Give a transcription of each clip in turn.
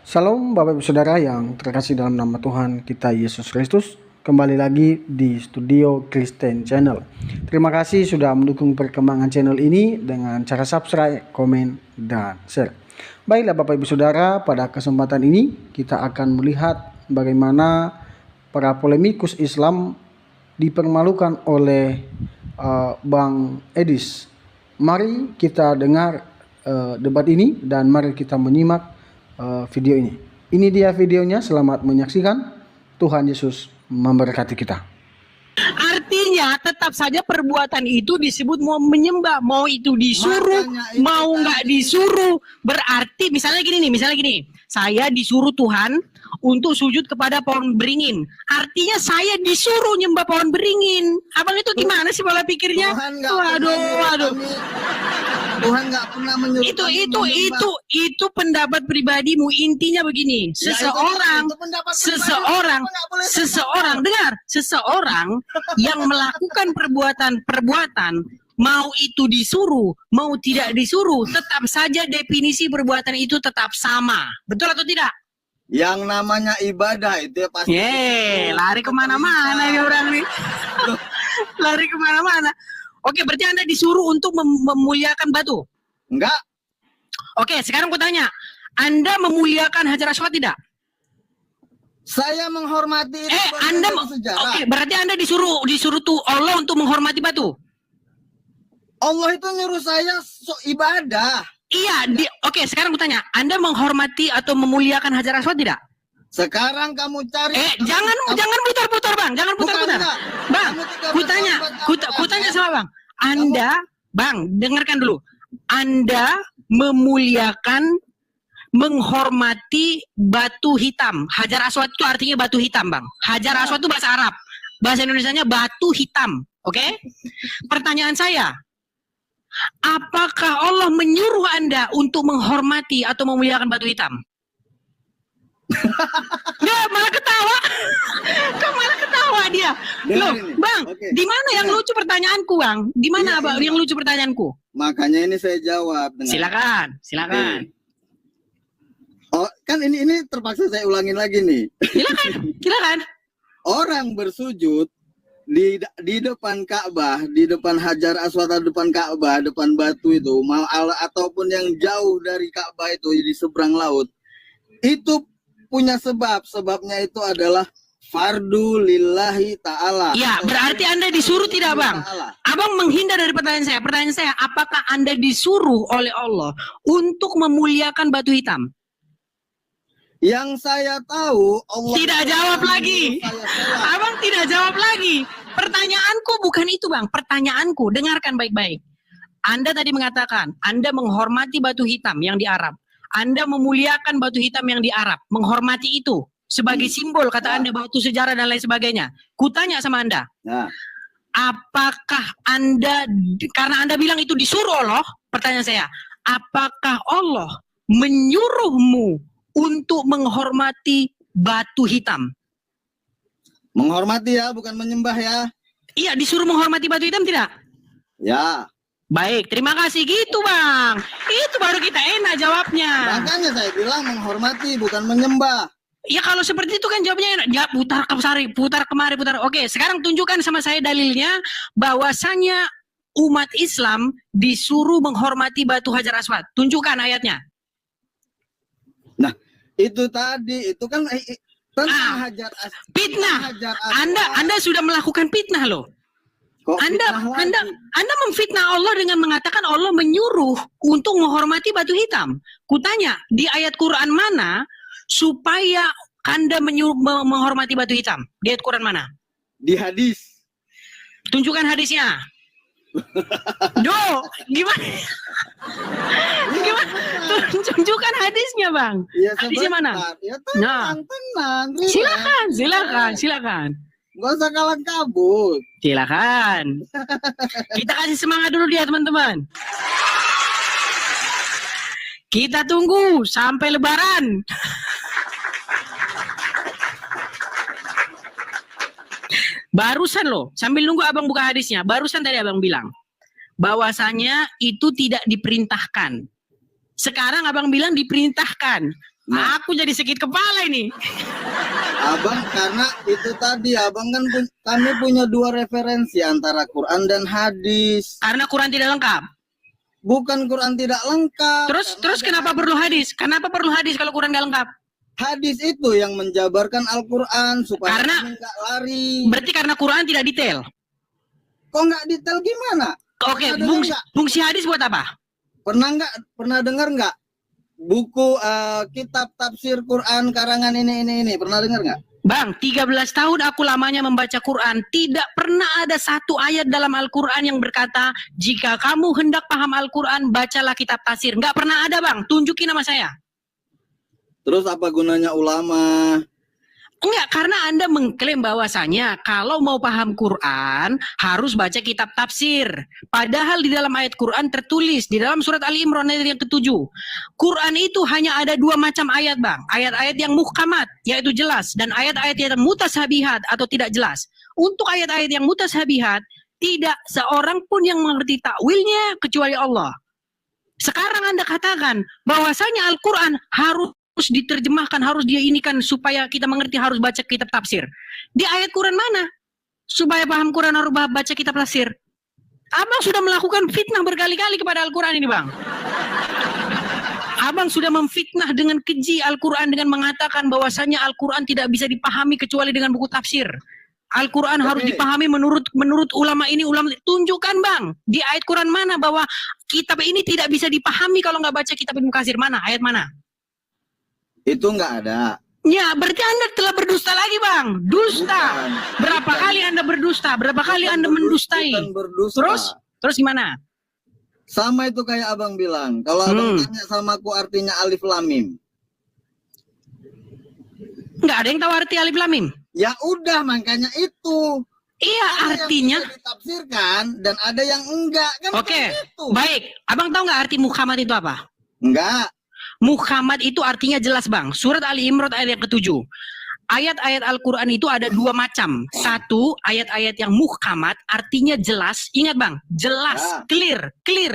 Salam Bapak Ibu Saudara yang terkasih dalam nama Tuhan kita Yesus Kristus. Kembali lagi di Studio Kristen Channel. Terima kasih sudah mendukung perkembangan channel ini dengan cara subscribe, komen, dan share. Baiklah Bapak Ibu Saudara, pada kesempatan ini kita akan melihat bagaimana para polemikus Islam dipermalukan oleh Bang Edis. Mari kita dengar debat ini dan mari kita menyimak video ini. Ini dia videonya, selamat menyaksikan. Tuhan Yesus memberkati kita. Artinya tetap saja perbuatan itu disebut mau menyembah, mau itu disuruh, mau nggak disuruh. Berarti misalnya gini, saya disuruh Tuhan untuk sujud kepada pohon beringin. Artinya saya disuruh nyembah pohon beringin. Abang itu gimana sih pola pikirnya? Waduh. Tuhan nggak pernah menyuruh Itu pendapat pribadimu. Intinya begini, seseorang yang melakukan perbuatan mau itu disuruh, mau tidak disuruh, tetap saja definisi perbuatan itu tetap sama. Betul atau tidak? Yang namanya ibadah itu ya pasti. Lari kemana-mana nih orang nih. Lari kemana-mana. Oke, berarti Anda disuruh untuk memuliakan batu? Enggak. Oke, sekarang aku tanya. Anda memuliakan Hajar Aswad tidak? Saya menghormati itu. Oke, berarti Anda disuruh tuh Allah untuk menghormati batu? Allah itu nyuruh saya ibadah. Iya, oke, sekarang aku tanya. Anda menghormati atau memuliakan Hajar Aswad tidak? Sekarang kamu cari. Jangan putar-putar, Bang. Jangan putar-putar. Bang, kutanya sama Bang. Anda, Bang, dengarkan dulu. Anda memuliakan, menghormati batu hitam. Hajar Aswad itu artinya batu hitam, Bang. Hajar Aswad itu bahasa Arab. Bahasa Indonesianya batu hitam. Oke? Pertanyaan saya, apakah Allah menyuruh Anda untuk menghormati atau memuliakan batu hitam? Ya, malah ketawa. Kok malah ketawa dia? Loh, Bang, di mana yang lucu pertanyaanku, Bang? Di mana yang lucu pertanyaanku? Makanya ini saya jawab. Silakan. Oh, kan ini terpaksa saya ulangin lagi nih. Silakan. Orang bersujud di depan Ka'bah, di depan Hajar Aswad, depan Ka'bah, depan batu itu, ataupun yang jauh dari Ka'bah itu di seberang laut, itu punya sebabnya itu adalah fardu lillahi ta'ala. Ya, berarti Anda disuruh tidak, Bang? Abang menghindar dari pertanyaan saya. Pertanyaan saya, apakah Anda disuruh oleh Allah untuk memuliakan batu hitam? Yang saya tahu, Allah tidak jawab lagi. Abang tidak jawab lagi. Pertanyaanku bukan itu, Bang. Pertanyaanku, dengarkan baik-baik. Anda tadi mengatakan, Anda menghormati batu hitam yang di Arab. Anda memuliakan batu hitam yang di Arab. Menghormati itu sebagai simbol, kata Anda, batu sejarah dan lain sebagainya. Kutanya sama Anda. Apakah Anda, karena Anda bilang itu disuruh Allah, pertanyaan saya, apakah Allah menyuruhmu untuk menghormati batu hitam? Menghormati ya, bukan menyembah ya. Iya, disuruh menghormati batu hitam tidak? Ya. Baik, terima kasih gitu, Bang. Itu baru kita enak jawabnya. Makanya saya bilang menghormati, bukan menyembah. Ya kalau seperti itu kan jawabnya enak. Ya putar kemari. Oke, sekarang tunjukkan sama saya dalilnya bahwasanya umat Islam disuruh menghormati batu Hajar Aswad. Tunjukkan ayatnya. Nah, itu tadi, itu kan tentang Hajar Aswad. Fitnah. Anda sudah melakukan fitnah loh. Anda memfitnah Allah dengan mengatakan Allah menyuruh untuk menghormati batu hitam. Kutanya, di ayat Quran mana supaya Anda menghormati batu hitam? Di ayat Quran mana? Di hadis. Tunjukkan hadisnya. Gimana? Tunjukkan hadisnya, Bang. Ya, hadisnya mana? Ya, tenang. Silakan. Gak usah kalah kabut. Silakan. Kita kasih semangat dulu dia, teman-teman. Kita tunggu sampai Lebaran. Barusan loh, sambil nunggu Abang buka hadisnya, barusan tadi Abang bilang bahwasanya itu tidak diperintahkan. Sekarang Abang bilang diperintahkan. Nah, Aku jadi sakit kepala ini. abang karena itu tadi abang kan kami punya dua referensi antara Quran dan hadis. Karena Quran tidak lengkap. Bukan Quran tidak lengkap. Terus kenapa perlu hadis? Kenapa perlu hadis kalau Quran nggak lengkap? Hadis itu yang menjabarkan Al-Quran supaya Karena- kami nggak lari. Berarti karena Quran tidak detail. Kok nggak detail gimana? Oke, Pernah dengar nggak? fungsi hadis buat apa? Pernah dengar nggak buku kitab tafsir Quran karangan ini? Pernah dengar nggak? Bang, 13 tahun aku lamanya membaca Quran. Tidak pernah ada satu ayat dalam Al-Quran yang berkata, jika kamu hendak paham Al-Quran, bacalah kitab tafsir. Nggak pernah ada, Bang. Tunjukin sama saya. Terus apa gunanya ulama? Enggak, karena Anda mengklaim bahwasanya kalau mau paham Quran, harus baca kitab tafsir. Padahal di dalam ayat Quran tertulis, di dalam surat Ali Imran ayat yang ke-7. Quran itu hanya ada dua macam ayat, Bang. Ayat-ayat yang muhkamat, yaitu jelas. Dan ayat-ayat yang mutashabihat atau tidak jelas. Untuk ayat-ayat yang mutashabihat, tidak seorang pun yang mengerti takwilnya kecuali Allah. Sekarang Anda katakan bahwasanya Al-Quran harus diterjemahkan, harus dia inikan supaya kita mengerti, harus baca kitab tafsir. Di ayat Quran mana? Supaya paham Quran harus baca kitab tafsir. Abang sudah melakukan fitnah berkali-kali kepada Al-Quran ini, Bang. Abang sudah memfitnah dengan keji Al-Quran dengan mengatakan bahwasanya Al-Quran tidak bisa dipahami kecuali dengan buku tafsir. Al-Quran harus dipahami menurut ulama ini, ulama. Tunjukkan, Bang, di ayat Quran mana bahwa kitab ini tidak bisa dipahami kalau nggak baca kitab Ibnu Katsir. Mana? Ayat mana? Itu nggak ada. Ya, berarti Anda telah berdusta lagi, Bang. Dusta. Bukan. Berapa kali Anda berdusta? Berapa kali Anda mendustai? Bukan berdusta. Terus gimana? Sama itu kayak abang bilang. Kalau abang tanya sama aku artinya alif lam mim. Nggak ada yang tahu arti alif lam mim. Ya udah, makanya itu. Iya, Ada artinya. yang bisa ditafsirkan dan ada yang enggak kan. Oke, Itu. baik. Abang tahu nggak arti Muhammad itu apa? Enggak. Muhammad itu artinya jelas, Bang. Surat Ali Imran ayat yang ke-7. Ayat-ayat Al-Quran itu ada dua macam. Satu, ayat-ayat yang muhkamat, artinya jelas. Ingat, Bang, jelas, clear,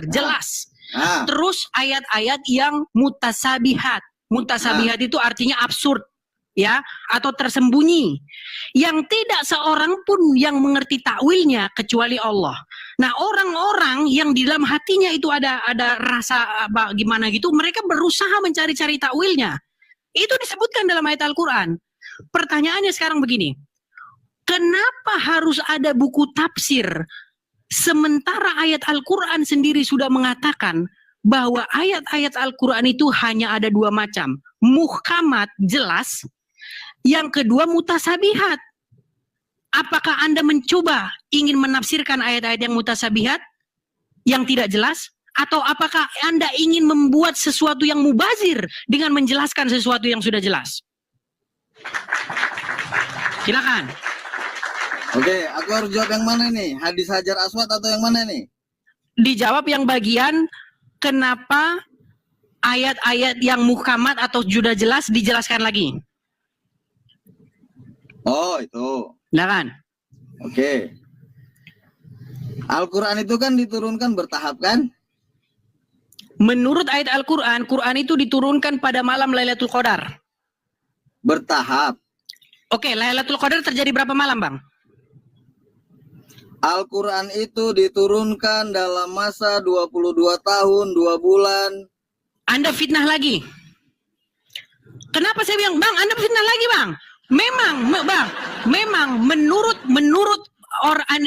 jelas. Terus ayat-ayat yang mutasabihat. Mutasabihat itu artinya absurd, ya, atau tersembunyi. Yang tidak seorang pun yang mengerti takwilnya kecuali Allah. Nah, orang-orang yang di dalam hatinya itu ada rasa apa gimana gitu, mereka berusaha mencari-cari takwilnya. Itu disebutkan dalam ayat Al-Quran. Pertanyaannya sekarang begini, kenapa harus ada buku tafsir sementara ayat Al-Quran sendiri sudah mengatakan bahwa ayat-ayat Al-Quran itu hanya ada dua macam, muhkamat, jelas, yang kedua mutasabihat. Apakah Anda mencoba ingin menafsirkan ayat-ayat yang mutasabihat, yang tidak jelas? Atau apakah Anda ingin membuat sesuatu yang mubazir dengan menjelaskan sesuatu yang sudah jelas? Silakan. Oke, aku harus jawab yang mana nih? Hadis Hajar Aswad atau yang mana nih? Dijawab yang bagian kenapa ayat-ayat yang muhkamat atau sudah jelas dijelaskan lagi. Oh, itu. Silakan. Oke. Al-Quran itu kan diturunkan bertahap kan? Menurut ayat Al-Quran, Quran itu diturunkan pada malam Lailatul Qadar. Bertahap. Oke, Lailatul Qadar terjadi berapa malam, Bang? Al-Quran itu diturunkan dalam masa 22 tahun, 2 bulan. Anda fitnah lagi. Kenapa saya bilang, Bang, Anda fitnah lagi, Bang? Memang menurut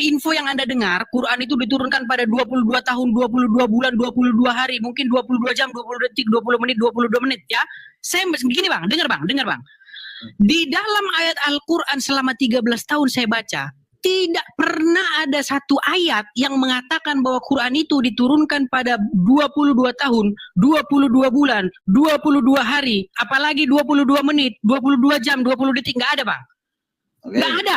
info yang Anda dengar, Quran itu diturunkan pada 22 tahun, 22 bulan, 22 hari, mungkin 22 jam, 20 detik, 20 menit, 22 menit, ya. Saya begini, Bang, dengar, Bang. Di dalam ayat Al-Quran selama 13 tahun saya baca, tidak pernah ada satu ayat yang mengatakan bahwa Quran itu diturunkan pada 22 tahun, 22 bulan, 22 hari, apalagi 22 menit, 22 jam, 20 detik, nggak ada, Bang. Oke, Nggak ada.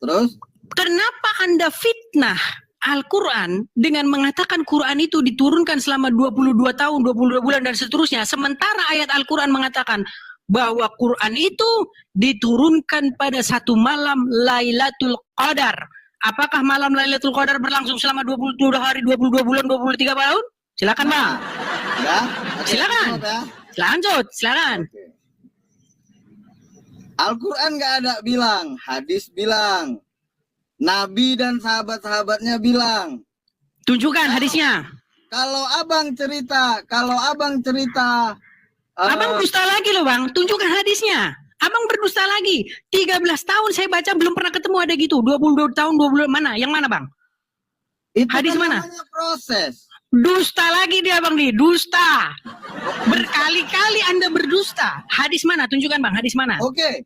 Terus? Kenapa Anda fitnah Al-Quran dengan mengatakan Quran itu diturunkan selama 22 tahun, 22 bulan, dan seterusnya, sementara ayat Al-Quran mengatakan bahwa Quran itu diturunkan pada satu malam Lailatul Qadar. Apakah malam Lailatul Qadar berlangsung selama 22 hari, 22 bulan, 23 tahun? Silakan, Bang. Ya. Silakan. Lanjut, silakan. Oke. Al-Quran nggak ada bilang, hadis bilang, Nabi dan sahabat-sahabatnya bilang. Tunjukkan hadisnya. Kalau abang cerita, Abang dusta lagi loh bang, tunjukkan hadisnya. Abang berdusta lagi. 13 tahun saya baca belum pernah ketemu ada gitu. 22 tahun, 20 mana? Yang mana bang? itu hadis kan mana? namanya proses. Dusta lagi dia bang nih, dusta. Berkali-kali Anda berdusta. Hadis mana? Tunjukkan bang, hadis mana? Oke.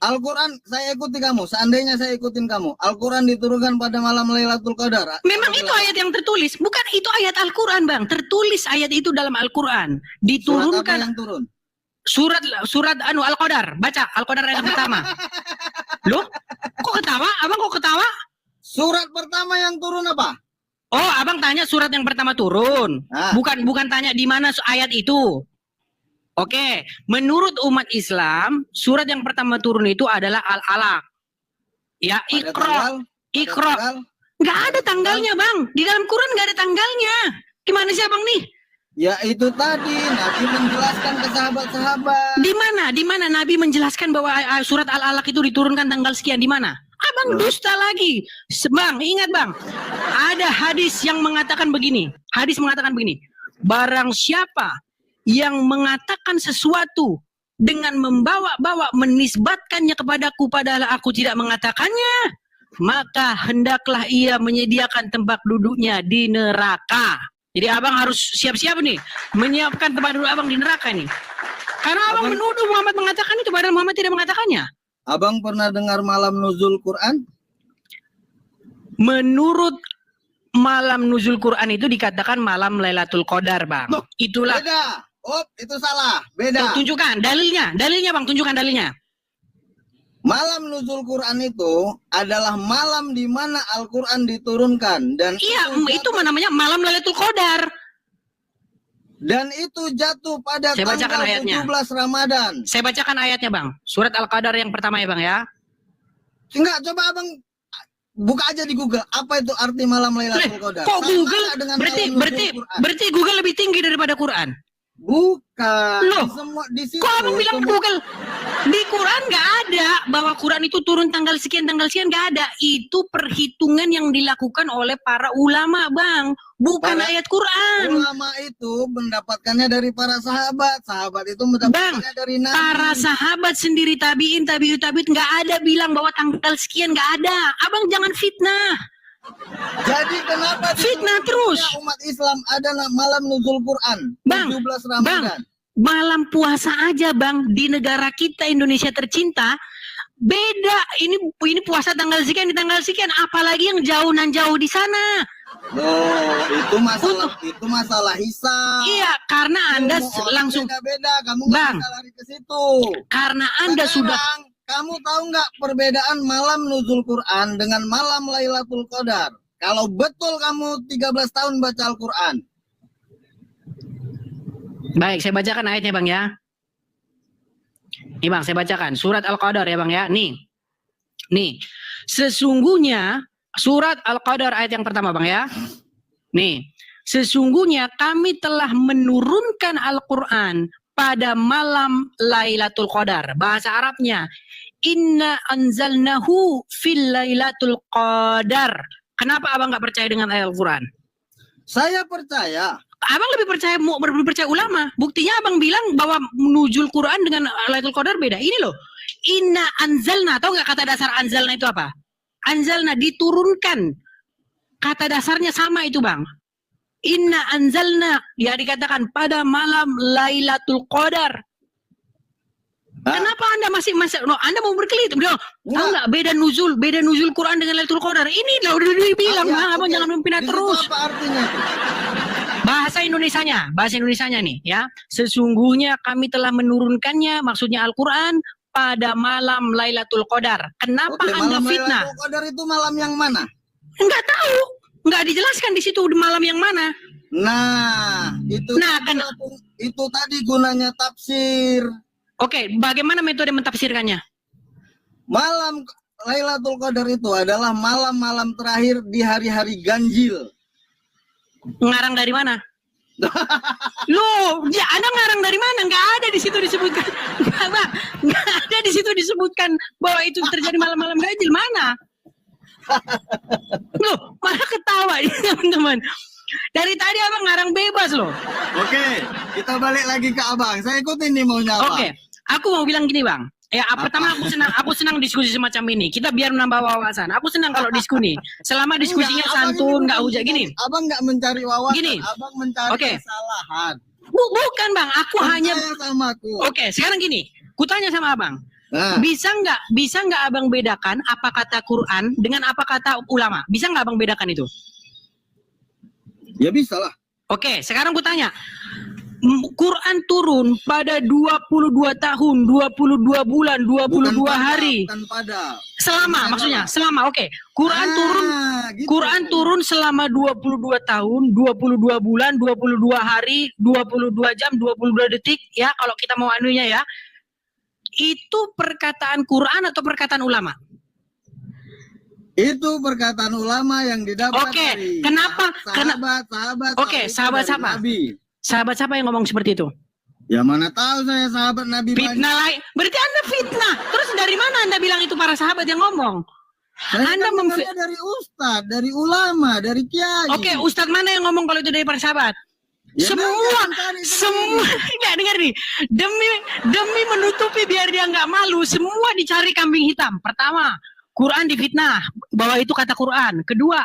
Al-Quran saya ikuti kamu. Seandainya saya ikutin kamu. Al-Quran diturunkan pada malam Lailatul Qadar. Memang itu ayat yang tertulis, bukan itu ayat Al-Quran bang. Tertulis ayat itu dalam Al-Quran. Surat apa Diturunkan yang turun? surat Al-Qadar. Baca Al-Qadar ayat pertama. Loh, kok ketawa? Abang kok ketawa? Surat pertama yang turun apa? Oh, abang tanya surat yang pertama turun. Ah. Bukan tanya di mana ayat itu. Oke, menurut umat Islam, surat yang pertama turun itu adalah Al-Alaq. Ya, Pada Iqra. tanggal- Iqra. tanggal- Nggak ada tanggalnya, Bang. Di dalam Quran nggak ada tanggalnya. Gimana sih, Abang nih? Ya itu tadi Nabi menjelaskan ke sahabat-sahabat. Di mana Nabi menjelaskan bahwa surat Al-Alaq itu diturunkan tanggal sekian di mana? Abang dusta lagi. Bang, ingat Bang. Ada hadis yang mengatakan begini. Hadis mengatakan begini. Barang siapa yang mengatakan sesuatu dengan membawa-bawa menisbatkannya kepadaku padahal aku tidak mengatakannya, maka hendaklah ia menyediakan tempat duduknya di neraka. Jadi abang harus siap-siap nih menyiapkan tempat duduk abang di neraka nih. Karena abang menuduh Muhammad mengatakan itu padahal Muhammad tidak mengatakannya. Abang pernah dengar malam nuzul Quran? Menurut malam nuzul Quran itu dikatakan malam Lailatul Qadar, Bang. Loh, Itulah. Beda. Oh, itu salah. Beda. Tunjukkan dalilnya. Dalilnya, Bang, tunjukkan dalilnya. Malam nuzul Quran itu adalah malam di mana Al-Quran diturunkan dan Iya, itu namanya malam Lailatul Qadar. itu jatuh pada Saya bacakan tanggal ayatnya. 17 Ramadan. Saya bacakan ayatnya, Bang. Surat Al-Qadar yang pertama ya, Bang ya. Enggak, coba abang buka aja di Google. Apa itu arti malam Lailatul Qadar? Kok Sama Google nggak dengan berarti malam nuzul berarti Quran? berarti Google lebih tinggi daripada Quran? Bukan. Loh, Semua di situ. Kok abang bilang semua- Google? Di Quran nggak ada bahwa Quran itu turun tanggal sekian nggak ada. Itu perhitungan yang dilakukan oleh para ulama, Bang. Bukan Para ayat Quran. Ulama itu mendapatkannya dari para sahabat. Sahabat itu mendapatkannya dari Nabi. Para sahabat sendiri tabiin nggak ada bilang bahwa tanggal sekian nggak ada. Abang jangan fitnah. Jadi kenapa Fitnah diturunkannya terus. umat Islam adalah malam nuzul Quran Bang, 17 Ramadan? Malam puasa aja, Bang, di negara kita Indonesia tercinta beda. Ini puasa tanggal sekian di tanggal sekian, apalagi yang jauh nan jauh di sana. Loh, itu masalah hisab. Iya, karena Anda Ilmu orang langsung beda-beda, kamu Bang. nggak bisa lari ke situ. karena Anda sudah Sekarang, kamu tahu nggak perbedaan malam nuzul Quran dengan malam Lailatul Qadar? Kalau betul kamu 13 tahun baca Al-Quran. Baik, saya bacakan ayatnya, Bang ya. Nih, Bang, saya bacakan surat Al-Qadar ya, Bang ya. Nih. Sesungguhnya surat Al-Qadar ayat yang pertama, Bang ya. Nih, sesungguhnya kami telah menurunkan Al-Qur'an pada malam Lailatul Qadar. Bahasa Arabnya, inna anzalnahu fil Lailatul Qadar. Kenapa abang nggak percaya dengan ayat Al-Quran? Saya percaya. Abang lebih percaya ulama. Buktinya abang bilang bahwa nuzul Quran dengan Lailatul Qadar beda. Ini loh, inna anzalna. Tahu nggak kata dasar anzalna itu apa? Anzalna diturunkan. Kata dasarnya sama itu, Bang. Inna anzalna, ya dikatakan pada malam Lailatul Qadar. Kenapa Anda masih Anda mau berkelit? Tahu nggak beda nuzul Quran dengan Lailatul Qadar? Ini loh udah dibilang, abang jangan mempindah terus. Apa artinya? Bahasa Indonesianya nih ya. Sesungguhnya kami telah menurunkannya, maksudnya Al-Quran pada malam Lailatul Qadar. Kenapa Anda malam fitnah? Lailatul Qadar itu malam yang mana? Enggak tahu. Enggak dijelaskan di situ malam yang mana. Nah, itu tadi gunanya tafsir. Oke, bagaimana metode mentafsirkannya? Malam Lailatul Qadar itu adalah malam-malam terakhir di hari-hari ganjil. Ngarang dari mana? Loh, ya Anda ngarang dari mana? Nggak ada di situ disebutkan. Nggak, Bang. Nggak ada di situ disebutkan bahwa itu terjadi malam-malam ganjil. Mana? Loh, malah ketawa ya teman-teman. Dari tadi abang ngarang bebas loh. Oke, kita balik lagi ke abang. Saya ikutin nih maunya abang. Oke, aku mau bilang gini bang. Ya, pertama aku senang diskusi semacam ini. Kita biar menambah wawasan. Aku senang kalau diskusi. Selama diskusinya santun, nggak hujat gini. Abang nggak mencari wawasan. Gini. Abang mencari kesalahan. Bukan bang, aku hanya. Sama aku. Oke, sekarang gini. Kutanya sama abang. Nah. Bisa nggak abang bedakan apa kata Quran dengan apa kata ulama? Bisa nggak abang bedakan itu? Ya bisa lah. Oke, sekarang kutanya. Quran turun pada 22 tahun, 22 bulan, 22 hari. Bukan pada. Selama maksudnya, selama oke. Quran turun gitu. Quran turun selama 22 tahun, 22 bulan, 22 hari, 22 jam, 22 detik ya kalau kita mau anunya ya. Itu perkataan Quran atau perkataan ulama? Itu perkataan ulama yang didapat Oke, dari kenapa? sahabat. Oke, sahabat siapa? Sahabat siapa yang ngomong seperti itu? Ya mana tahu saya sahabat Nabi. Fitnah lain. Berarti Anda fitnah. Terus dari mana Anda bilang itu para sahabat yang ngomong? Anda dari ustadz, dari ulama, dari kiai. Oke, ustadz mana yang ngomong kalau itu dari para sahabat? Ya, semua nggak dengar nih, demi menutupi biar dia nggak malu, semua dicari kambing hitam. Pertama, Quran difitnah bahwa itu kata Quran. Kedua,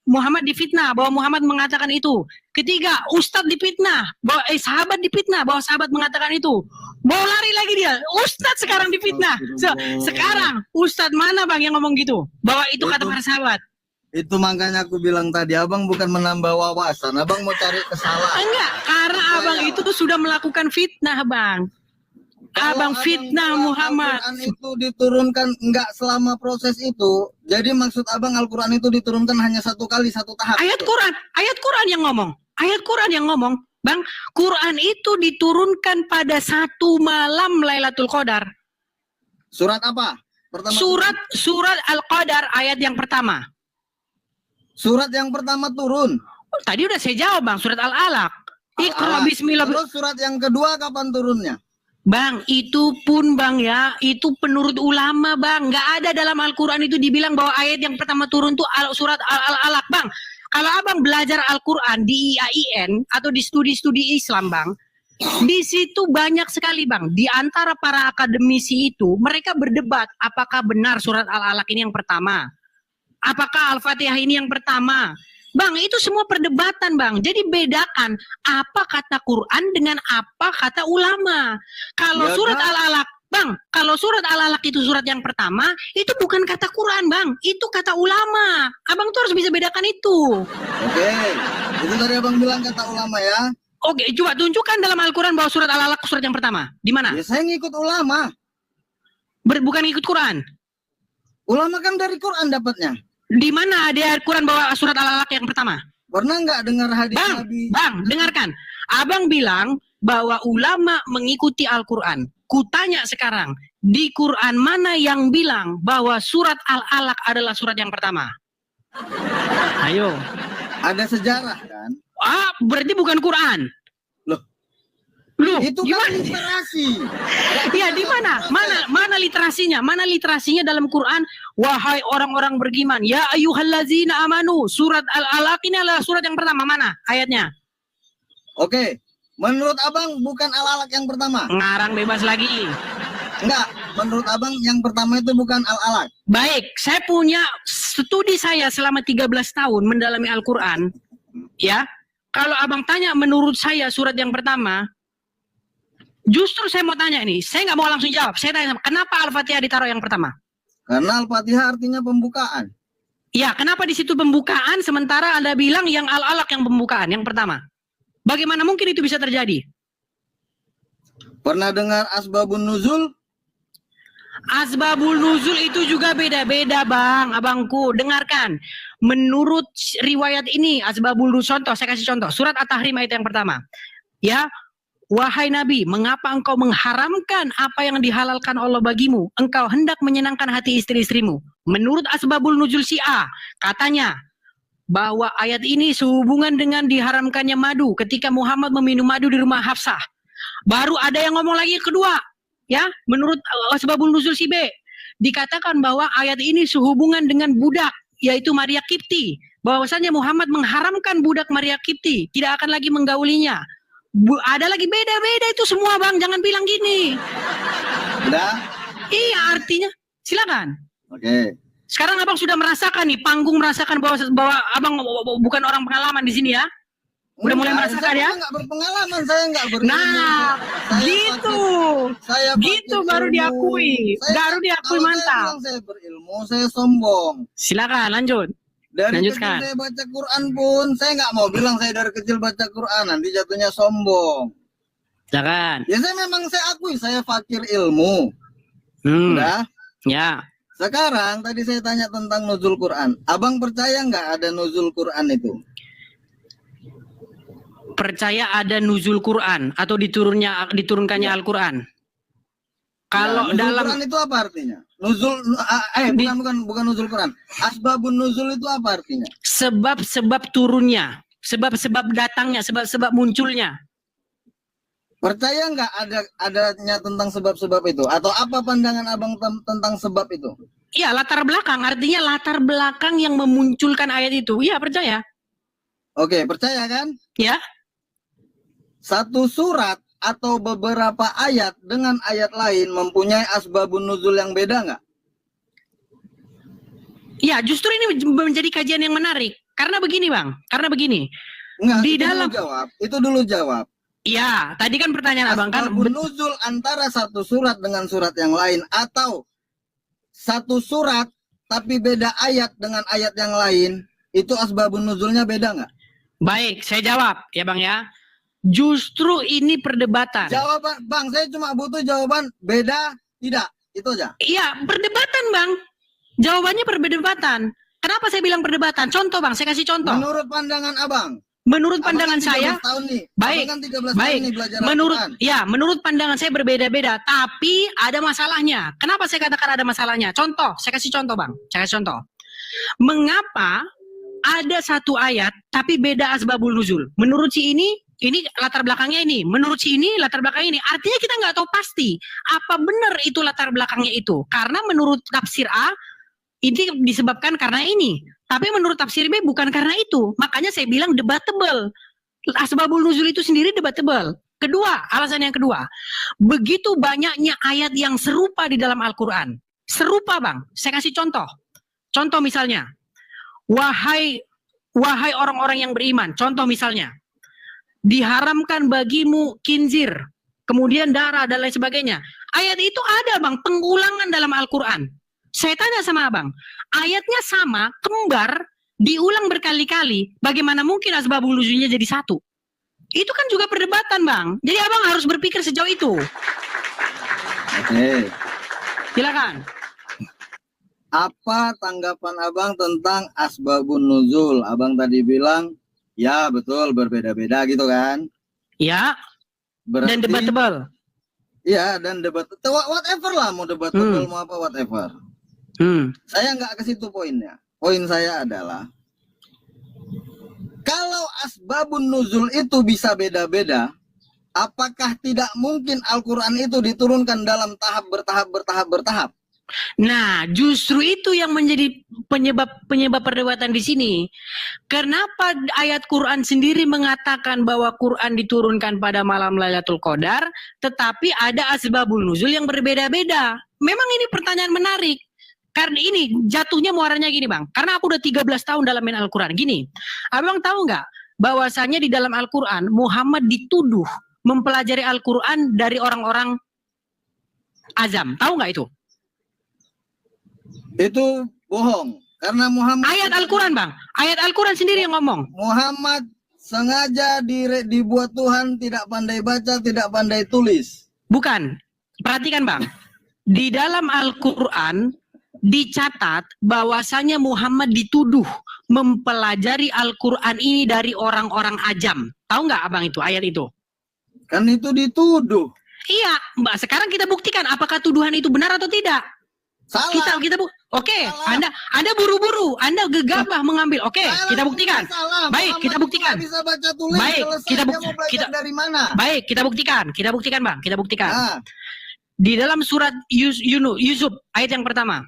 Muhammad difitnah bahwa Muhammad mengatakan itu. Ketiga, ustadz difitnah bahwa sahabat difitnah bahwa sahabat mengatakan itu. Mau lari lagi dia, ustadz sekarang difitnah. Sekarang ustadz mana bang yang ngomong gitu bahwa itu kata para sahabat? Itu makanya aku bilang tadi, abang bukan menambah wawasan, abang mau cari kesalahan. Enggak, karena abang itu tuh sudah melakukan fitnah bang. Abang fitnah Muhammad. Al-Quran itu diturunkan enggak selama proses itu. Jadi maksud abang Al-Quran itu diturunkan hanya satu kali, satu tahap. Ayat Quran yang ngomong. Ayat Quran yang ngomong. Bang, Quran itu diturunkan pada satu malam Lailatul Qadar. Surat apa? Pertama. Surat Al-Qadar ayat yang pertama. Surat yang pertama turun. Oh, tadi udah saya jawab bang, surat Al-Alaq. Iqra bismillah. Terus surat yang kedua kapan turunnya? Bang, itu pun bang ya, itu penurut ulama bang. Nggak ada dalam Al-Quran itu dibilang bahwa ayat yang pertama turun tuh surat Al-Alaq bang. Kalau abang belajar Al-Quran di IAIN atau di studi-studi Islam bang, di situ banyak sekali bang. Di antara para akademisi itu, mereka berdebat apakah benar surat Al-Alaq ini yang pertama. Apakah Al-Fatihah ini yang pertama? Bang, itu semua perdebatan bang. Jadi bedakan apa kata Quran dengan apa kata ulama. Kalau surat Al-Alaq, bang, kalau surat Al-Alaq itu surat yang pertama, itu bukan kata Quran bang, itu kata ulama. Abang tuh harus bisa bedakan itu. Oke, itu tadi abang bilang kata ulama ya. Oke, coba tunjukkan dalam Al-Quran bahwa surat Al-Alaq surat yang pertama. Di mana? Ya saya ngikut ulama. Bukan ngikut Quran. Ulama kan dari Quran dapatnya. Di mana ada Al-Quran bahwa surat Al-Alaq yang pertama? Pernah nggak dengar hadis Nabi? Bang, dengarkan. Abang bilang bahwa ulama mengikuti Al-Quran. Kutanya sekarang, di Quran mana yang bilang bahwa surat Al-Alaq adalah surat yang pertama? Ayo. Ada sejarah kan? Berarti bukan Quran. Loh, itu kan literasi. Ya, di mana? Mana literasinya? Mana literasinya dalam Quran? Wahai orang-orang beriman, ya ayyuhallazina amanu. Surat Al-Alaq ini adalah surat yang pertama. Mana ayatnya? Oke. Menurut abang bukan Al-Alaq yang pertama. Ngarang bebas lagi. Enggak, menurut abang yang pertama itu bukan Al-Alaq. Baik, saya punya studi saya selama 13 tahun mendalami Al-Quran. Ya, kalau abang tanya menurut saya surat yang pertama, justru saya mau tanya ini, saya nggak mau langsung jawab. Saya tanya, kenapa Al-Fatihah ditaruh yang pertama? Karena Al-Fatihah artinya pembukaan. Ya, kenapa di situ pembukaan sementara Anda bilang yang Al-Alaq yang pembukaan, yang pertama? Bagaimana mungkin itu bisa terjadi? Pernah dengar asbabun nuzul? Asbabul nuzul itu juga beda-beda bang, abangku. Dengarkan, menurut riwayat ini, asbabul nuzul, contoh, saya kasih contoh. Surat At-Tahrim ayat yang pertama. Ya, wahai Nabi, mengapa engkau mengharamkan apa yang dihalalkan Allah bagimu? Engkau hendak menyenangkan hati istri-istrimu. Menurut asbabul nuzul Syiah, katanya, bahwa ayat ini sehubungan dengan diharamkannya madu ketika Muhammad meminum madu di rumah Hafsah. Baru ada yang ngomong lagi kedua, ya, menurut Asbabun Nuzul si B, dikatakan bahwa ayat ini sehubungan dengan budak, yaitu Maria Kipti. Bahwasanya Muhammad mengharamkan budak Maria Kipti, tidak akan lagi menggaulinya. Ada lagi beda-beda itu semua, Bang, jangan bilang gini. Udah? Iya, artinya, silakan. Oke. Sekarang Abang sudah merasakan nih, panggung merasakan bahwa Abang bukan orang pengalaman di sini ya. Udah mulai merasakan ya? Saya nggak berpengalaman, saya nggak berilmu. Nah, Saya gitu. saya Gitu pakai baru ilmu. diakui. Baru diakui, Kalau mantap. Saya bilang saya berilmu, saya sombong. Silakan lanjut. Dari Lanjutkan. kecil saya baca Quran pun, saya nggak mau bilang saya dari kecil baca Quran, nanti jatuhnya sombong. Silakan. Ya saya akui, saya fakir ilmu. Udah? Ya. Sekarang tadi saya tanya tentang nuzul Quran. Abang percaya nggak ada nuzul Quran itu? Percaya ada nuzul Quran atau diturunkannya Al-Quran? Kalau nuzul dalam Quran itu apa artinya? Nuzul bukan nuzul Quran. Asbabun nuzul itu apa artinya? sebab-sebab turunnya, sebab-sebab datangnya, sebab-sebab munculnya. Percaya nggak adanya tentang sebab-sebab itu? Atau apa pandangan abang tentang sebab itu? Iya, latar belakang, artinya latar belakang yang memunculkan ayat itu. Iya, percaya. Oke, percaya kan? Ya. Satu surat atau beberapa ayat dengan ayat lain mempunyai asbabun nuzul yang beda nggak? Ya, justru ini menjadi kajian yang menarik. Karena begini, Bang. Karena begini. Enggak, Di itu dalam- dulu jawab. Itu dulu jawab. Iya, tadi kan pertanyaan Abang kan. Asbabun nuzul antara satu surat dengan surat yang lain, atau satu surat tapi beda ayat dengan ayat yang lain, itu asbabun nuzulnya beda nggak? Baik, saya jawab ya Bang ya. Justru ini perdebatan. Jawaban, Bang, saya cuma butuh jawaban beda tidak, itu aja. Iya, perdebatan Bang. Jawabannya perdebatan. Kenapa saya bilang perdebatan? Contoh Bang, saya kasih contoh. Menurut pandangan abang. Menurut Abang pandangan kan 13 saya, tahun nih. baik, Abang kan 13 baik. tahun nih belajar Menurut Al-Quran. menurut pandangan saya berbeda-beda, tapi ada masalahnya. Kenapa saya katakan ada masalahnya? Contoh, saya kasih contoh Bang. Saya kasih contoh. Mengapa ada satu ayat tapi beda asbabul nuzul? Menurut si ini latar belakangnya ini. Menurut si ini latar belakangnya ini. Artinya kita nggak tahu pasti apa benar itu latar belakangnya itu. Karena menurut tafsir A ini disebabkan karena ini. Tapi menurut tafsir B bukan karena itu. Makanya saya bilang debatable. Asbabul nuzul itu sendiri debatable. Kedua, alasan yang kedua. Begitu banyaknya ayat yang serupa di dalam Al-Quran. Serupa Bang. Saya kasih contoh. Contoh misalnya. Wahai orang-orang yang beriman. Contoh misalnya. Diharamkan bagimu kinzir. Kemudian darah dan lain sebagainya. Ayat itu ada Bang. Pengulangan dalam Al-Quran. Saya tanya sama Abang, ayatnya sama, kembar, diulang berkali-kali, bagaimana mungkin asbabul nuzulnya jadi satu? Itu kan juga perdebatan Bang. Jadi Abang harus berpikir sejauh itu. Oke. Silakan. Apa tanggapan abang tentang asbabun nuzul? Abang tadi bilang, ya betul berbeda-beda gitu kan? Ya, Berarti, dan debatable. Iya, dan debat, whatever lah, mau debatable mau apa whatever. Saya nggak ke situ poinnya. Poin saya adalah kalau asbabun nuzul itu bisa beda-beda, apakah tidak mungkin Al-Quran itu diturunkan dalam bertahap? Nah, justru itu yang menjadi penyebab perdebatan di sini. Kenapa ayat Quran sendiri mengatakan bahwa Quran diturunkan pada malam Lailatul Qadar, tetapi ada asbabul nuzul yang berbeda-beda? Memang ini pertanyaan menarik. Karena ini jatuhnya muaranya gini Bang. Karena aku udah 13 tahun dalam main Al-Quran. Gini, Abang tahu nggak bahwasanya di dalam Al-Quran Muhammad dituduh mempelajari Al-Quran dari orang-orang azam. Tahu nggak itu? Itu bohong. Karena Muhammad... Ayat Al-Quran Bang. Ayat Al-Quran sendiri yang ngomong. Muhammad sengaja dibuat Tuhan tidak pandai baca, tidak pandai tulis. Bukan. Perhatikan Bang. Di dalam Al-Quran dicatat bahwasanya Muhammad dituduh mempelajari Al-Quran ini dari orang-orang ajam. Tahu nggak Abang itu ayat itu? Kan itu dituduh. Iya, Mbak. Sekarang kita buktikan apakah tuduhan itu benar atau tidak. Salah. Oke, Anda buru-buru, Anda gegabah mengambil. Oke, kita buktikan. Baik, kita buktikan. Bisa baca tulis. Baik, kita dari mana? Baik, kita buktikan. Bang. Kita buktikan. Nah. Di dalam surat Yusuf ayat yang pertama,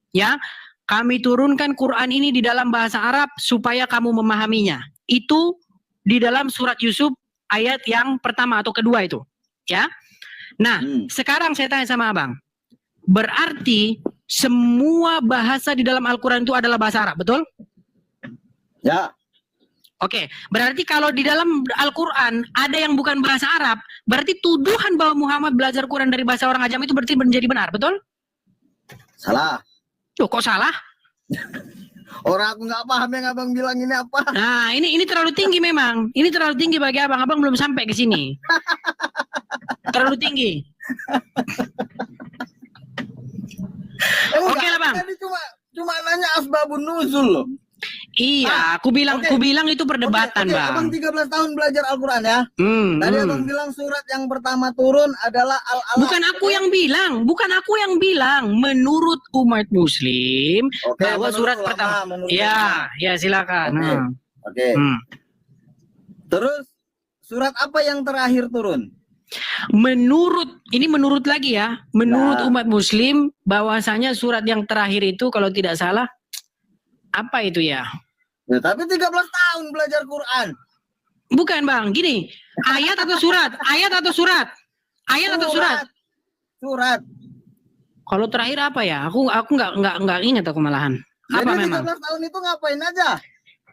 ya, kami turunkan Quran ini di dalam bahasa Arab supaya kamu memahaminya. Itu di dalam surat Yusuf ayat yang pertama atau kedua itu, ya. Nah, sekarang saya tanya sama Abang. Berarti semua bahasa di dalam Al-Quran itu adalah bahasa Arab, betul? Ya. Oke, berarti kalau di dalam Al-Quran ada yang bukan bahasa Arab, berarti tuduhan bahwa Muhammad belajar Quran dari bahasa orang ajam itu berarti menjadi benar, betul? Salah. Loh, kok salah? Orang aku nggak paham yang abang bilang ini apa. Nah, ini terlalu tinggi memang. Ini terlalu tinggi bagi abang. Abang belum sampai ke sini. Terlalu tinggi. Oke lah bang. Tadi cuma nanya asbabun nuzul loh. Iya, aku bilang itu perdebatan bang. Abang 13 tahun belajar Al-Quran ya. Tadi abang bilang surat yang pertama turun adalah Al-Alaq. Bukan aku yang bilang. Menurut umat Muslim bahwa surat pertama. Ya, silakan. Oke. Terus surat apa yang terakhir turun? Menurut lagi ya, menurut umat Muslim bahwasanya surat yang terakhir itu kalau tidak salah apa itu ya? Tapi 13 tahun belajar Quran. Bukan bang, gini, ayat atau surat? Surat. Kalau terakhir apa ya? Aku nggak ingat aku malahan. Apa Jadi memang? 13 tahun itu ngapain aja?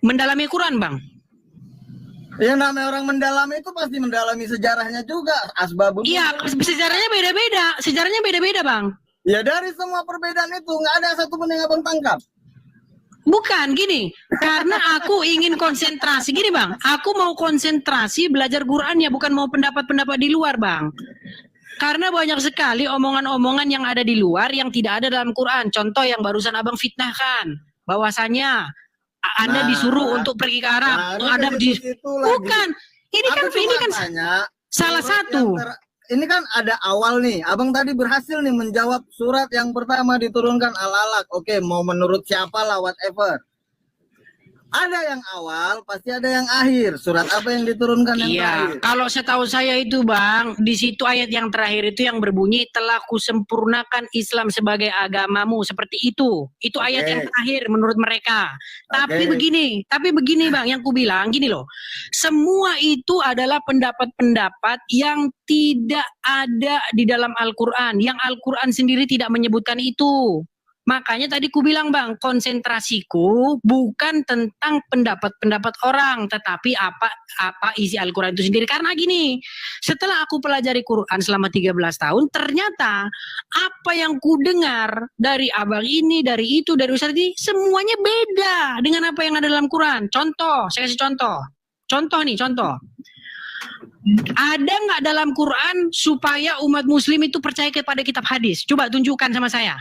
Mendalami Quran bang. Ya namanya orang mendalami itu pasti mendalami sejarahnya juga. Asbabun. Iya, sejarahnya beda-beda bang. Ya dari semua perbedaan itu nggak ada satupun yang abang tangkap. Bukan gini, karena aku ingin konsentrasi gini bang. Aku mau konsentrasi belajar Quran ya, bukan mau pendapat-pendapat di luar bang. Karena banyak sekali omongan-omongan yang ada di luar yang tidak ada dalam Quran. Contoh yang barusan abang fitnahkan, bahwasanya Anda disuruh untuk pergi ke Arab. Bukan, ini kan salah satu. Ini kan ada awal nih. Abang tadi berhasil nih menjawab surat yang pertama diturunkan Al-Alaq. Oke, mau menurut siapa lah whatever. Ada yang awal, pasti ada yang akhir. Surat apa yang diturunkan yang terakhir? Iya, kalau setahu saya itu bang, di situ ayat yang terakhir itu yang berbunyi telah kusempurnakan Islam sebagai agamamu, seperti itu. Itu ayat yang terakhir menurut mereka. Tapi begini bang, yang ku bilang gini loh, semua itu adalah pendapat-pendapat yang tidak ada di dalam Al-Quran, yang Al-Quran sendiri tidak menyebutkan itu. Makanya tadi ku bilang bang, konsentrasiku bukan tentang pendapat-pendapat orang, tetapi apa isi Al-Quran itu sendiri. Karena gini, setelah aku pelajari Quran selama 13 tahun, ternyata apa yang ku dengar dari abang ini, dari itu, dari Ustaz ini, semuanya beda dengan apa yang ada dalam Quran. Contoh, saya kasih contoh. Contoh. Ada nggak dalam Quran supaya umat Muslim itu percaya kepada kitab hadis? Coba tunjukkan sama saya.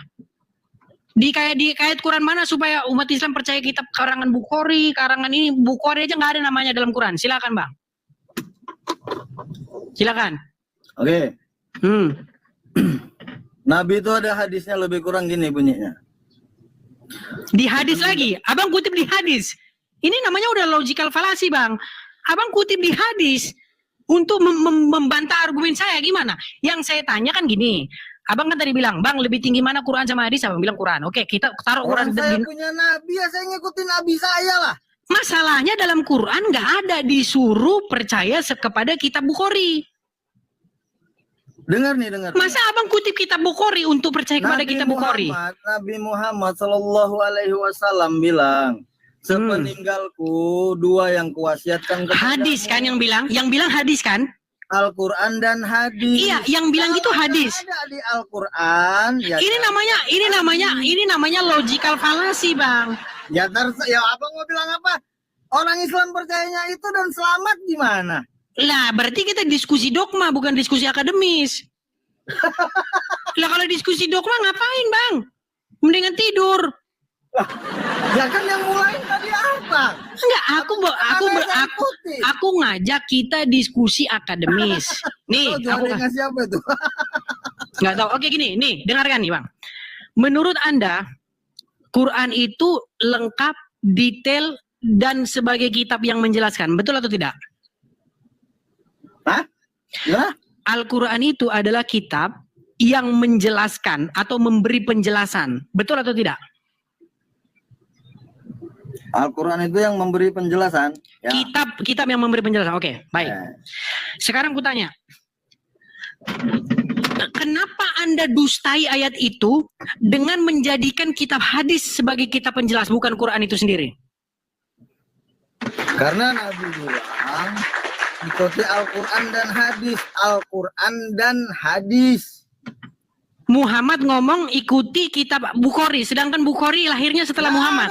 Di kait Quran mana supaya umat Islam percaya kitab karangan Bukhari, karangan ini, Bukhari aja nggak ada namanya dalam Quran. Silakan bang. Silakan. Oke. Nabi itu ada hadisnya lebih kurang gini bunyinya. Di hadis lagi, abang kutip di hadis. Ini namanya udah logical fallacy bang. Abang kutip di hadis untuk membantah argumen saya gimana? Yang saya tanya kan gini. Abang kan tadi bilang, bang lebih tinggi mana Quran sama hadis? Abang bilang Quran. Oke, kita taruh Quran. Saya punya nabi ya, saya ngikutin nabi saya lah. Masalahnya dalam Quran nggak ada disuruh percaya kepada kitab Bukhari. Dengar. Masa abang kutip kitab Bukhari untuk percaya kepada kitab Bukhari? Nabi Muhammad Sallallahu Alaihi Wasallam bilang, sepeninggalku dua yang kuwasiatkan. Hadis kan yang bilang hadis kan? Al-Quran dan hadis. Iya, yang bilang gitu hadis. Ada di Al-Quran. Ya ini namanya logical fallacy, bang. Ya abang mau bilang apa? Orang Islam percayanya itu dan selamat gimana? Lah, berarti kita diskusi dogma bukan diskusi akademis. Lah kalau diskusi dogma ngapain, bang? Mendingan tidur. Ya kan yang mulai tadi apa? Enggak, aku ngajak kita diskusi akademis. Nih, aku ngasih apa itu? Enggak tahu. Oke gini, nih dengarkan nih bang. Menurut Anda Quran itu lengkap, detail, dan sebagai kitab yang menjelaskan. Betul atau tidak? Hah? Ya? Al-Quran itu adalah kitab yang menjelaskan atau memberi penjelasan. Betul atau tidak? Al-Quran itu yang memberi penjelasan. Ya. Kitab yang memberi penjelasan. Oke, baik. Sekarang kutanya, kenapa Anda dustai ayat itu dengan menjadikan kitab hadis sebagai kitab penjelas, bukan Quran itu sendiri? Karena Nabi bilang ikuti Al-Quran dan hadis. Al-Quran dan hadis. Muhammad ngomong ikuti kitab Bukhari, sedangkan Bukhari lahirnya setelah Muhammad.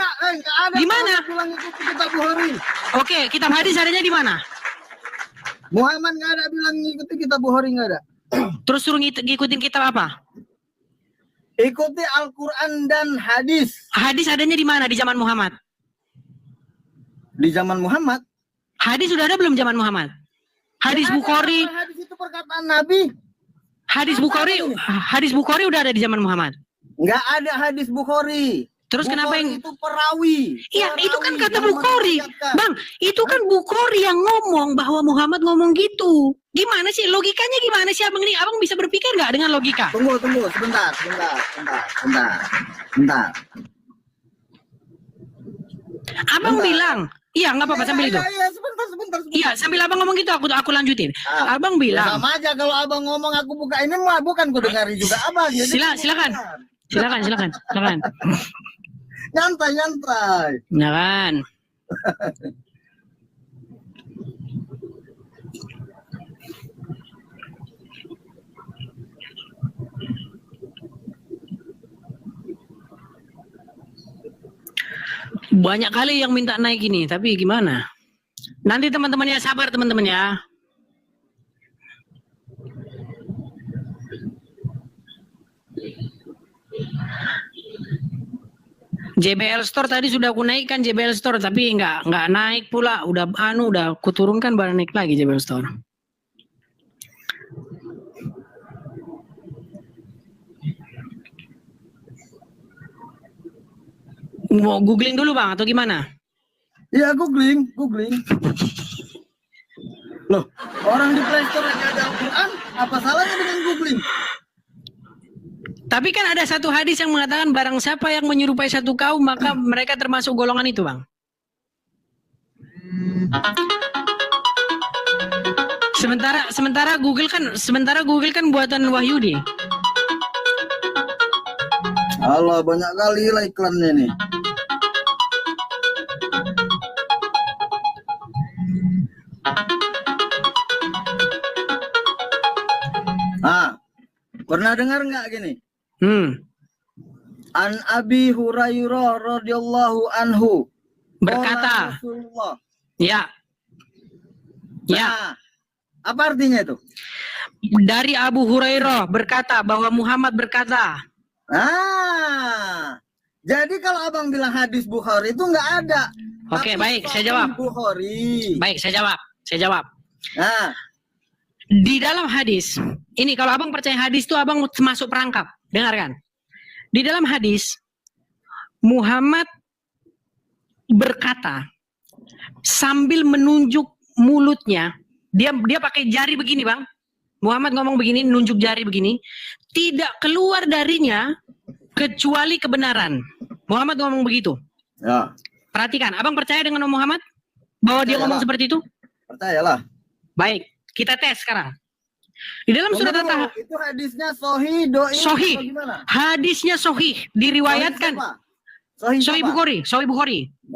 Di mana? Bilang ikuti kitab Bukhari. Oke, kitab hadis adanya di mana? Muhammad nggak ada bilang ikuti kitab Bukhari, nggak ada. Terus suruh ngikutin kitab apa? Ikuti Al-Quran dan hadis. Hadis adanya di mana di zaman Muhammad? Di zaman Muhammad. Hadis sudah ada belum zaman Muhammad? Hadis Bukhari. Hadis itu perkataan Nabi. Hadis Bukhari udah ada di zaman Muhammad. Nggak ada hadis Bukhari. Terus Bukhari kenapa yang itu perawi? Iya, itu kan kata yang Bukhari. meriwayatkan. Bang, itu kan Bukhari yang ngomong bahwa Muhammad ngomong gitu. Gimana sih logikanya, gimana sih Abang ini? Abang bisa berpikir nggak dengan logika? Tunggu, sebentar. Abang bilang, iya nggak apa-apa sambil itu. Iya, sebentar. Iya, sambil Abang ngomong gitu aku lanjutin. Abang Ya, bilang, sama aja kalau abang ngomong aku buka ini mah bukan ku dengari juga abang. Jadi silakan. Nyantai. Nah kan. Banyak kali yang minta naik ini, tapi gimana? Nanti teman-temannya sabar teman-teman ya. JBL Store tadi sudah aku naikkan JBL Store, tapi nggak naik pula. Udah kuturunkan baru naik lagi JBL Store. Mau googling dulu Bang atau gimana? Iya, googling. Loh, orang di Play Store aja ada Al-Quran, apa salahnya dengan googling? Tapi kan ada satu hadis yang mengatakan barang siapa yang menyerupai satu kaum maka mereka termasuk golongan itu, Bang. Sementara Google kan buatan Wahyudi. Allah, banyak kali lah iklannya nih. Pernah dengar nggak gini? An Abi Hurairah radhiyallahu anhu berkata, Rasulullah. Ya. Nah, apa artinya itu? Dari Abu Hurairah berkata bahwa Muhammad berkata. Jadi kalau abang bilang hadis Bukhari itu nggak ada. Oke, baik, saya jawab. Bukhari. Baik, saya jawab. Nah, di dalam hadis, ini kalau abang percaya hadis itu abang masuk perangkap. Dengarkan. Di dalam hadis, Muhammad berkata sambil menunjuk mulutnya, dia pakai jari begini, Bang. Muhammad ngomong begini, nunjuk jari begini, tidak keluar darinya kecuali kebenaran. Muhammad ngomong begitu. Ya. Perhatikan, abang percaya dengan Muhammad bahwa dia ngomong seperti itu? Percayalah. Baik, kita tes sekarang. Di dalam surat At-Taha, itu hadisnya sahih, doi. Sahih. Hadisnya sahih, diriwayatkan. Sahih Bukhari.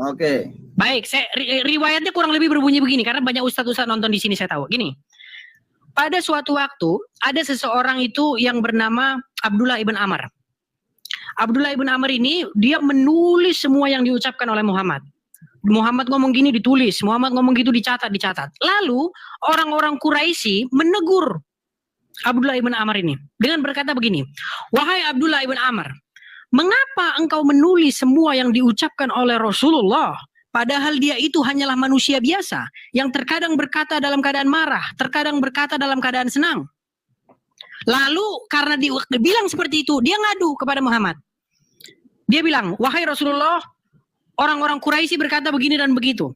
Oke. Baik, riwayatnya kurang lebih berbunyi begini karena banyak ustadz nonton di sini saya tahu. Gini. Pada suatu waktu ada seseorang itu yang bernama Abdullah ibn Amr. Abdullah ibn Amr ini dia menulis semua yang diucapkan oleh Muhammad. Muhammad ngomong gini ditulis, Muhammad ngomong gitu dicatat. Lalu orang-orang Quraisy menegur Abdullah ibn Amr ini dengan berkata begini, wahai Abdullah ibn Amr, mengapa engkau menulis semua yang diucapkan oleh Rasulullah? Padahal dia itu hanyalah manusia biasa yang terkadang berkata dalam keadaan marah, terkadang berkata dalam keadaan senang. Lalu karena dia bilang seperti itu, dia ngadu kepada Muhammad. Dia bilang, wahai Rasulullah, orang-orang Quraisy berkata begini dan begitu.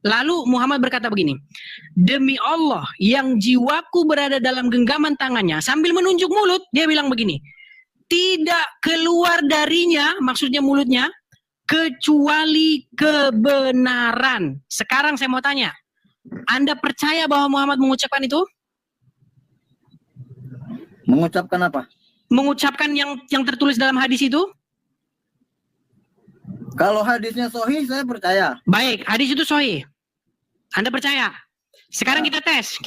Lalu Muhammad berkata begini, demi Allah yang jiwaku berada dalam genggaman tangannya, sambil menunjuk mulut, dia bilang begini, tidak keluar darinya, maksudnya mulutnya, kecuali kebenaran. Sekarang saya mau tanya, Anda percaya bahwa Muhammad mengucapkan itu? Mengucapkan apa? Mengucapkan yang tertulis dalam hadis itu? Kalau hadisnya sahih, saya percaya. Baik, hadis itu sahih. Anda percaya? Sekarang kita tes.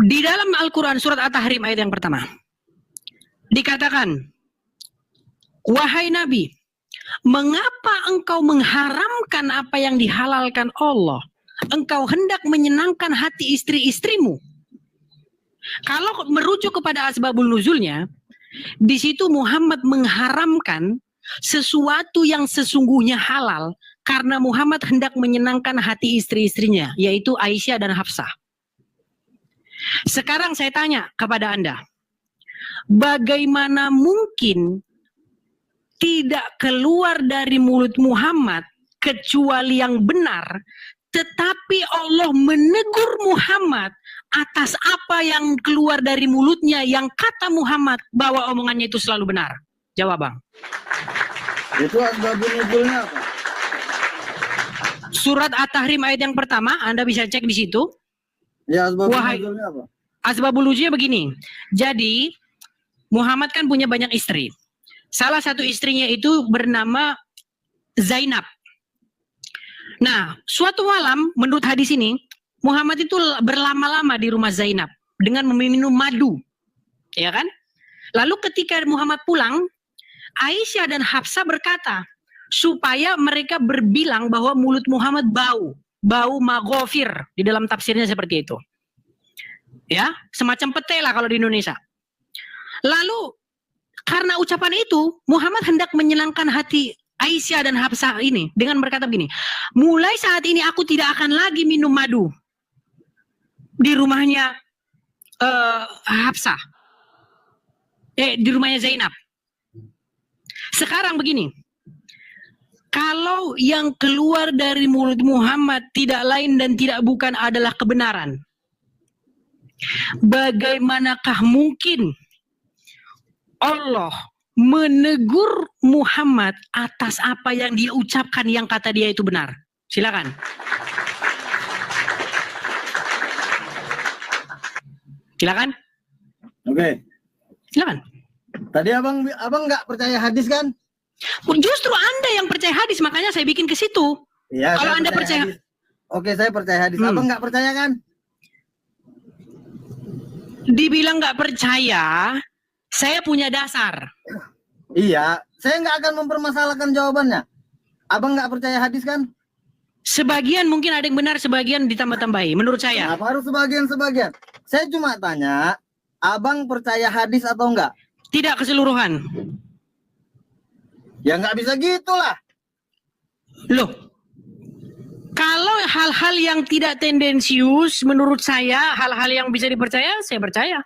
Di dalam Al-Quran surat At-Tahrim ayat yang pertama, dikatakan, wahai Nabi, mengapa engkau mengharamkan apa yang dihalalkan Allah? Engkau hendak menyenangkan hati istri-istrimu. Kalau merujuk kepada asbabul nuzulnya, di situ Muhammad mengharamkan sesuatu yang sesungguhnya halal karena Muhammad hendak menyenangkan hati istri-istrinya, yaitu Aisyah dan Hafsah. Sekarang saya tanya kepada Anda, bagaimana mungkin tidak keluar dari mulut Muhammad kecuali yang benar, tetapi Allah menegur Muhammad atas apa yang keluar dari mulutnya yang kata Muhammad bahwa omongannya itu selalu benar? Jawab, Bang. Itu asbabun nuzulnya apa? Surat At-Tahrim ayat yang pertama, Anda bisa cek di situ. Ya, asbabun Wahai- nuzulnya apa? Asbabul nuzulnya begini. Jadi, Muhammad kan punya banyak istri. Salah satu istrinya itu bernama Zainab. Nah, suatu malam menurut hadis ini, Muhammad itu berlama-lama di rumah Zainab dengan meminum madu. Ya kan? Lalu ketika Muhammad pulang, Aisyah dan Hafsah berkata, supaya mereka berbilang bahwa mulut Muhammad bau maghofir, di dalam tafsirnya seperti itu. Ya, semacam pete lah kalau di Indonesia. Lalu karena ucapan itu, Muhammad hendak menyenangkan hati Aisyah dan Hafsah ini dengan berkata begini, mulai saat ini aku tidak akan lagi minum madu di rumahnya Hafsah, di rumahnya Zainab. Sekarang begini, kalau yang keluar dari mulut Muhammad tidak lain dan tidak bukan adalah kebenaran, bagaimanakah mungkin Allah menegur Muhammad atas apa yang dia ucapkan yang kata dia itu benar? Silakan. Silakan. Oke. Silakan. Tadi abang nggak percaya hadis kan? Justru Anda yang percaya hadis, makanya saya bikin ke situ. Iya. Kalau saya Anda percaya hadis. Oke, saya percaya hadis. Abang nggak percaya kan? dibilang nggak percaya, saya punya dasar. Iya, saya nggak akan mempermasalahkan jawabannya. Abang nggak percaya hadis kan? Sebagian mungkin ada yang benar, sebagian ditambah-tambahi. Menurut saya. Kenapa harus sebagian-sebagian? Saya cuma tanya, abang percaya hadis atau enggak? Tidak keseluruhan. Ya nggak bisa gitulah. Loh, kalau hal-hal yang tidak tendensius, menurut saya, hal-hal yang bisa dipercaya, saya percaya.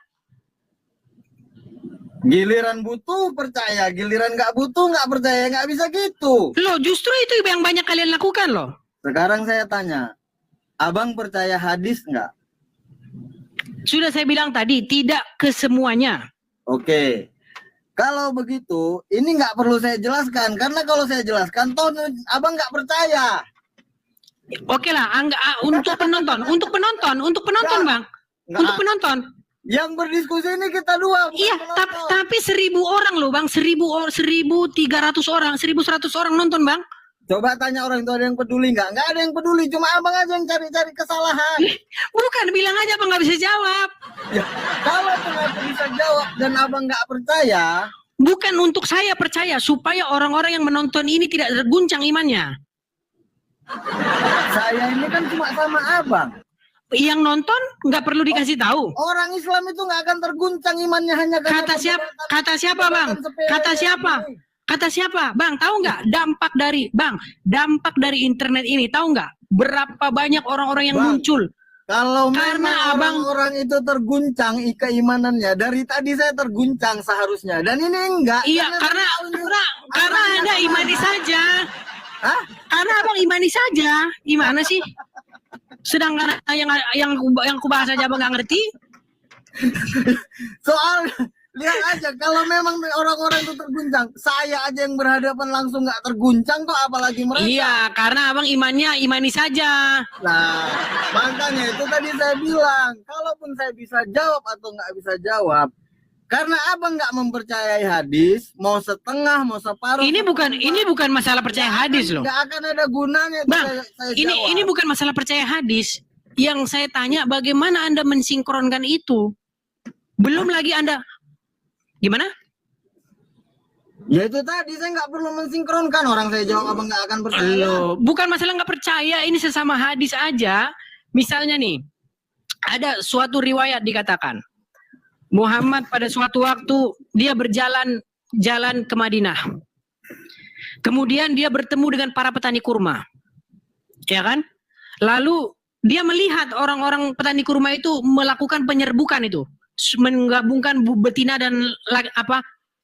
Giliran butuh percaya, giliran nggak butuh nggak percaya, nggak bisa gitu. Loh, justru itu yang banyak kalian lakukan loh. Sekarang saya tanya, abang percaya hadis nggak? Sudah saya bilang tadi, tidak kesemuanya. Oke. Kalau begitu, ini nggak perlu saya jelaskan. Karena kalau saya jelaskan, toh abang nggak percaya. Oke lah, untuk penonton bang, Nggak. untuk penonton. Yang berdiskusi ini kita dua. bukan Iya, penonton. tapi 1000 orang loh bang, 1300 orang, 1100 orang nonton bang. Coba tanya orang itu ada yang peduli nggak? Nggak ada yang peduli, cuma abang aja yang cari-cari kesalahan. Bukan, bilang aja apa nggak bisa jawab. Ya, kalau nggak bisa jawab dan abang nggak percaya, Bukan untuk saya percaya, supaya orang-orang yang menonton ini tidak terguncang imannya. saya ini kan cuma sama abang. Yang nonton nggak perlu dikasih tahu. Orang Islam itu nggak akan terguncang imannya hanya karena Kata siapa? Kata siapa bang? sepele Kata siapa? ini. Kata siapa? Bang, tahu nggak dampak dari internet ini? Tahu nggak berapa banyak orang-orang yang Bang. muncul Kalau Karena memang abang- orang itu terguncang keimanannya, dari tadi saya terguncang seharusnya, dan ini enggak. Iya, karena Anda imani saja. Hah? Karena abang imani saja. Gimana sih? Sedangkan yang kubahas aja abang nggak ngerti. Soal lihat aja, kalau memang orang-orang itu terguncang, saya aja yang berhadapan langsung nggak terguncang tuh, apalagi mereka. Iya, karena abang imannya imani saja. Nah, makanya itu tadi saya bilang, kalaupun saya bisa jawab atau nggak bisa jawab, karena abang nggak mempercayai hadis, mau setengah, mau separuh. Ini bukan masalah percaya hadis loh. Nggak akan ada gunanya. itu Bang, saya ini jawab. bukan masalah percaya hadis. Yang saya tanya bagaimana Anda mensinkronkan itu? Belum lagi Anda gimana? Ya itu tadi, saya nggak perlu mensinkronkan, orang saya jawab abang nggak akan percaya. Loh, bukan masalah nggak percaya, ini sesama hadis aja. Misalnya nih, ada suatu riwayat dikatakan Muhammad pada suatu waktu dia jalan ke Madinah. Kemudian dia bertemu dengan para petani kurma. Ya kan? Lalu dia melihat orang-orang petani kurma itu melakukan penyerbukan itu, menggabungkan betina dan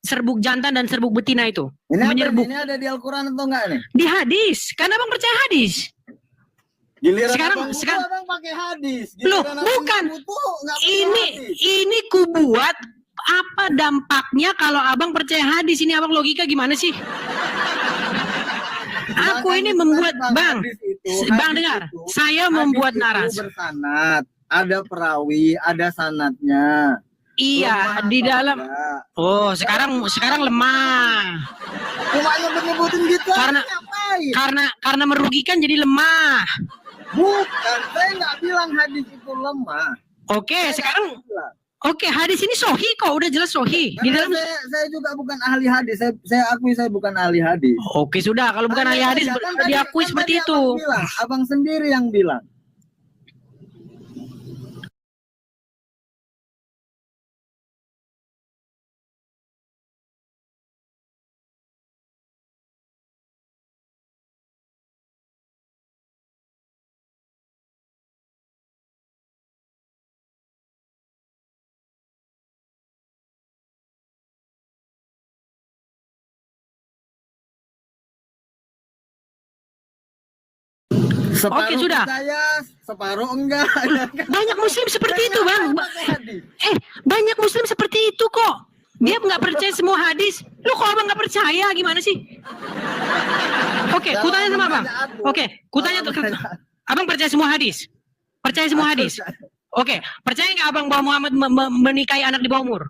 serbuk jantan dan serbuk betina itu. Menyerbuk. Ini ada di Al-Quran atau enggak nih? Di hadis, karena abang percaya hadis. Giliran Sekarang- abang butuh, sekarang- abang pakai hadis. Loh, Giliran abang bukan. butuh, nggak pakai hadis. Ini kubuat apa dampaknya kalau abang percaya hadis? Ini abang logika gimana sih? Aku Makanya ini itu membuat kan, bang, bang dengar, saya membuat narasi. Bersanad, ada perawi, ada sanatnya. Iya, Lemah di atau dalam. enggak? Oh, sekarang lemah. Cuma nyebutin gitu Karena- aja, ngapain? Karena merugikan jadi lemah. Bukan, saya nggak bilang hadis itu lemah. Oke, sekarang Bilang. oke, hadis ini sahih kok, udah jelas sahih. Di Karena dalam. saya juga bukan ahli hadis. Saya akui saya bukan ahli hadis. Oke, sudah, kalau bukan ahli hadis Kan tadi- diakui kan seperti tadi itu. Abang bilang, abang sendiri yang bilang. Separuh sudah. percaya, separuh enggak. Banyak muslim seperti itu, Bang. Pakai hadis. Banyak muslim seperti itu kok. Dia nggak percaya semua hadis. Lu kok abang nggak percaya, gimana sih? Oke, Kalau kutanya sama abang. abang tanya aku. Oke, kutanya tuh. Kalau abang Abang percaya semua hadis? Percaya semua hadis? Oke, percaya nggak abang bahwa Muhammad menikahi anak di bawah umur?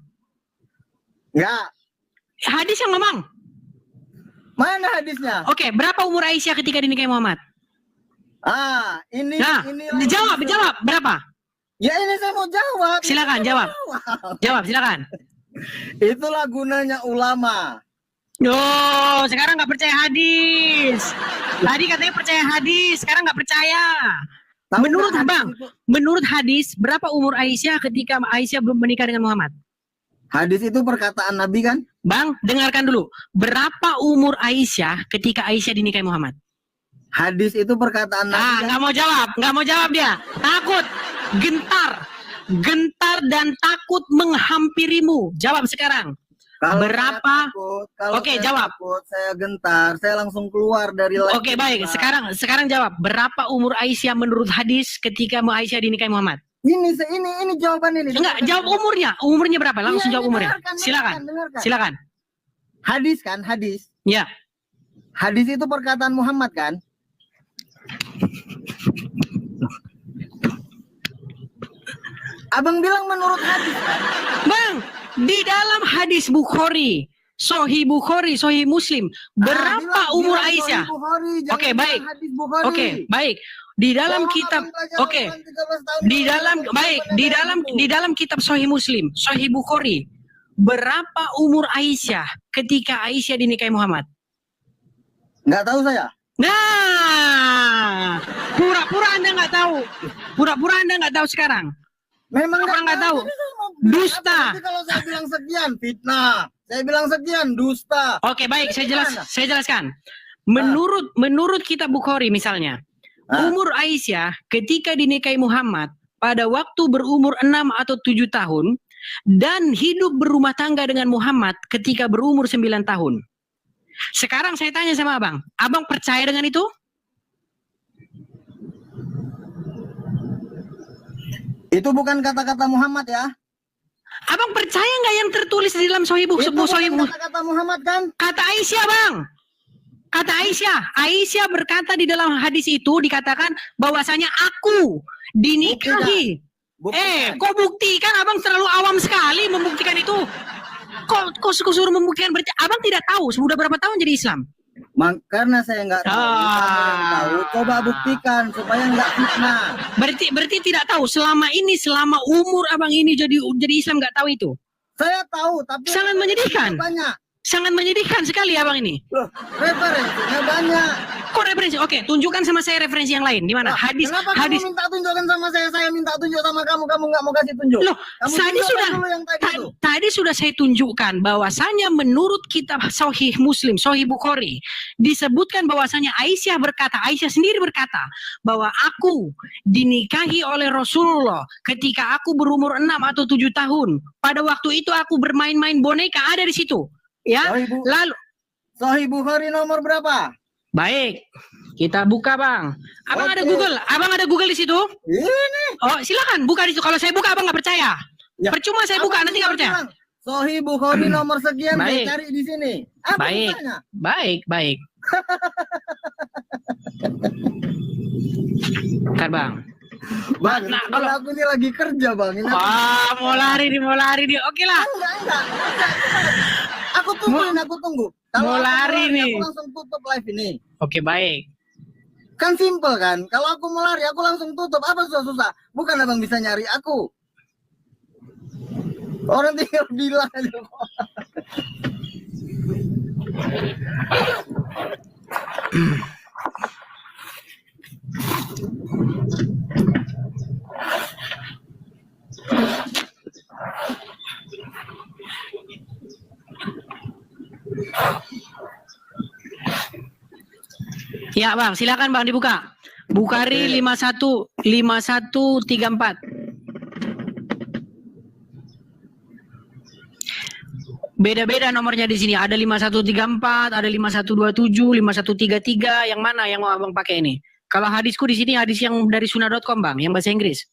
Enggak. Hadis yang ngomong. Mana hadisnya? Oke, berapa umur Aisyah ketika dinikahi Muhammad? Ini Nah, lagi jawab berapa? Ya ini saya mau jawab. Silakan jawab. Jawab, silakan. Itulah gunanya ulama. Oh, sekarang nggak percaya hadis. Tadi katanya percaya hadis, sekarang nggak percaya. Tahu Menurut nggak abang, hadis itu? menurut hadis, berapa umur Aisyah ketika Aisyah belum menikah dengan Muhammad? Hadis itu perkataan Nabi kan? Bang, dengarkan dulu. Berapa umur Aisyah ketika Aisyah dinikahi Muhammad? Hadis itu perkataan Nabi. Kan? Nggak mau jawab dia. Takut, gentar dan takut menghampirimu. Jawab sekarang. Kalau Berapa? saya takut, kalau Oke, saya jawab. takut, saya gentar, saya langsung keluar dari live. Oke, baik. Sekarang jawab. Berapa umur Aisyah menurut hadis ketika Aisyah dinikahi Muhammad? Ini jawaban ini. Enggak, jawab umurnya. Umurnya berapa? Langsung Iya, jawab umurnya. dengarkan. Silakan. Hadis kan, hadis. Ya. Hadis itu perkataan Muhammad kan? Abang bilang menurut hadis. Bang, di dalam hadis Bukhari, Sahih Bukhari, Sahih Muslim, berapa umur Aisyah? Oke, baik. Oke, baik. Di dalam kitab di dalam kitab Sahih Muslim, Sahih Bukhari, berapa umur Aisyah ketika Aisyah dinikahi Muhammad? Nggak tahu saya. Nah, pura-pura Anda nggak tahu. Pura-pura Anda nggak tahu sekarang. Memang Orang nggak tahu. Jadi saya mau bilang Dusta. apa? Nanti kalau saya bilang sekian, fitnah. Saya bilang sekian, dusta. Oke, baik, saya jelaskan. Menurut kitab Bukhari misalnya, umur Aisyah ketika dinikahi Muhammad pada waktu berumur 6 atau 7 tahun dan hidup berumah tangga dengan Muhammad ketika berumur 9 tahun. Sekarang saya tanya sama abang, abang percaya dengan itu? Itu bukan kata-kata Muhammad ya? Abang percaya nggak yang tertulis di dalam Sahih Itu bukan Sahih kata-kata Muhammad kan? Kata Aisyah, Bang. Kata Aisyah berkata di dalam hadis itu dikatakan bahwasanya aku dinikahi. Buktikan. Kok buktikan? Abang terlalu awam sekali membuktikan itu. Kok suruh membuktikan, berarti abang tidak tahu sudah berapa tahun jadi Islam? Karena saya nggak tahu, kamu yang tahu, coba buktikan supaya nggak fitnah. Berarti tidak tahu selama umur abang ini jadi Islam nggak tahu itu. Saya tahu, tapi Sangat menyedihkan. banyak. Sangat menyedihkan sekali abang ini. Loh, referensinya banyak. Kok referensi? Oke, tunjukkan sama saya referensi yang lain. Di mana? Kenapa Hadis. kamu minta tunjukkan sama saya minta tunjuk sama kamu nggak mau kasih tunjuk? Loh, Kamu tadi tunjukkan sudah dulu yang tadi itu. tadi sudah saya tunjukkan bahwasanya menurut kitab Sahih Muslim, Sahih Bukhari, disebutkan bahwasanya Aisyah sendiri berkata bahwa aku dinikahi oleh Rasulullah ketika aku berumur 6 atau 7 tahun. Pada waktu itu aku bermain-main boneka, ada di situ. Ya, lalu Sahih Bukhari nomor berapa? baik, kita buka bang. Abang Oke. ada Google, di situ. Ini. Oh silakan buka di situ. Kalau saya buka abang nggak percaya. Ya. Percuma saya buka, nanti nggak percaya. Bilang, Sahih Bukhari nomor sekian, Baik. saya cari di sini. Apa Baik. susahnya? Baik. Kan bang. Bang, Nah, kalau aku ini lagi kerja bang. Ini Mau lari dia. Oke lah. enggak. Aku tunggu. Mau aku lari mau nih. Aku langsung tutup live ini. Oke baik. Kan simple kan? Kalau aku mau lari, aku langsung tutup. Apa susah-susah? Bukan abang bisa nyari aku. Orang tinggal bilang aja. Ya bang, silakan bang dibuka. Bukhari 5134. Beda-beda nomornya di sini. Ada 5134, ada 5127, 5133. Yang mana yang mau abang pakai ini? Kalau hadisku di sini hadis yang dari sunnah.com bang, yang bahasa Inggris.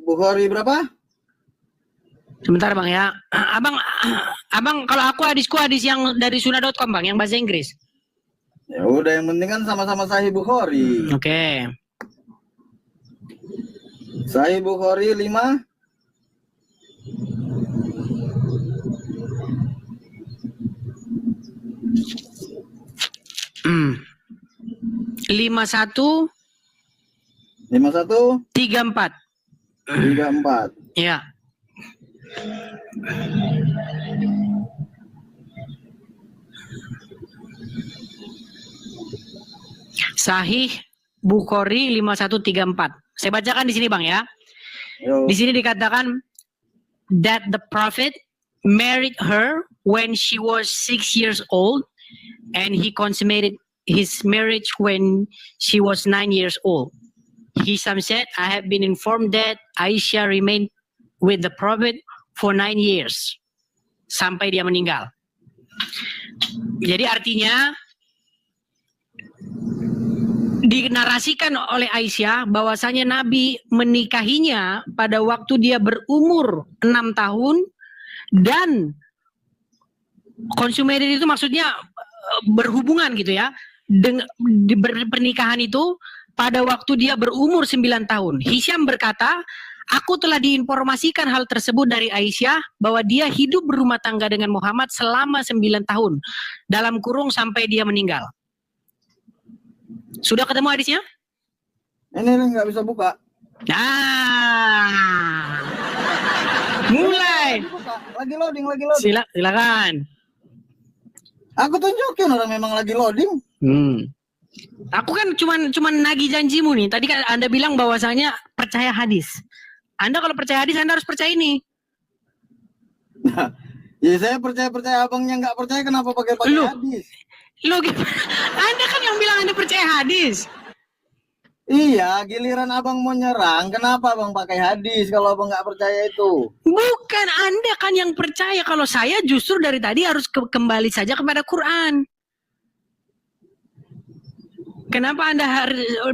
Bukhari berapa? Sebentar bang ya. Abang kalau aku hadis yang dari sunnah.com bang, yang bahasa Inggris. Ya udah, yang penting kan sama-sama Sahih Bukhari. Oke. Sahih Bukhari 5. Hmm. 51 51 34. 34. Ya. Sahih Bukhari 5134. Saya bacakan di sini Bang ya. Yo. Di sini dikatakan that the prophet married her when she was 6 years old and he consummated his marriage when she was 9 years old. Hisham said, I have been informed that Aisyah remained with the prophet for 9 years. Sampai dia meninggal. Jadi artinya dinarasikan oleh Aisyah bahwasanya Nabi menikahinya pada waktu dia berumur 6 tahun dan consummated itu maksudnya berhubungan gitu ya. Pernikahan itu pada waktu dia berumur 9 tahun. Hisham berkata, aku telah diinformasikan hal tersebut dari Aisyah bahwa dia hidup berumah tangga dengan Muhammad selama 9 tahun dalam kurung sampai dia meninggal. Sudah ketemu hadisnya? Ini nggak bisa buka. Nah, mulai. Lagi loading. Silakan. Aku tunjukin orang memang lagi loading. Aku kan cuman nagih janjimu nih. Tadi kan Anda bilang bahwasanya percaya hadis. Anda kalau percaya hadis Anda harus percaya ini. Ya saya percaya abangnya nggak percaya, kenapa pakai Loh. hadis? Lo gimana? Anda kan yang bilang Anda percaya hadis. Iya, giliran abang mau nyerang, kenapa abang pakai hadis kalau abang nggak percaya itu? Bukan, Anda kan yang percaya. Kalau saya justru dari tadi harus kembali saja kepada Quran. Kenapa Anda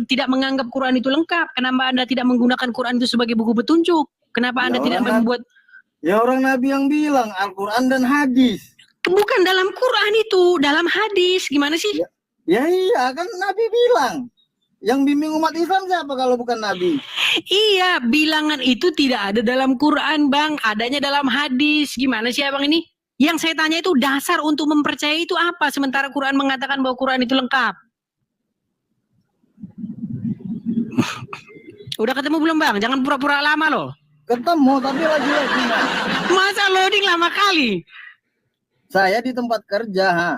tidak menganggap Quran itu lengkap? Kenapa Anda tidak menggunakan Quran itu sebagai buku petunjuk? Kenapa Anda tidak membuat... Ya orang Nabi yang bilang Al-Quran dan hadis. Bukan dalam Quran itu, dalam hadis. Gimana sih? Ya iya, kan Nabi bilang. Yang bimbing umat Islam siapa kalau bukan Nabi? Iya, bilangan itu tidak ada dalam Quran, Bang. Adanya dalam hadis. Gimana sih Abang ini? Yang saya tanya itu dasar untuk mempercayai itu apa? Sementara Quran mengatakan bahwa Quran itu lengkap. Udah ketemu belum, Bang? Jangan pura-pura lama loh. Ketemu, tapi lagi-lagi. Masa loading lama kali? Saya di tempat kerja, ha.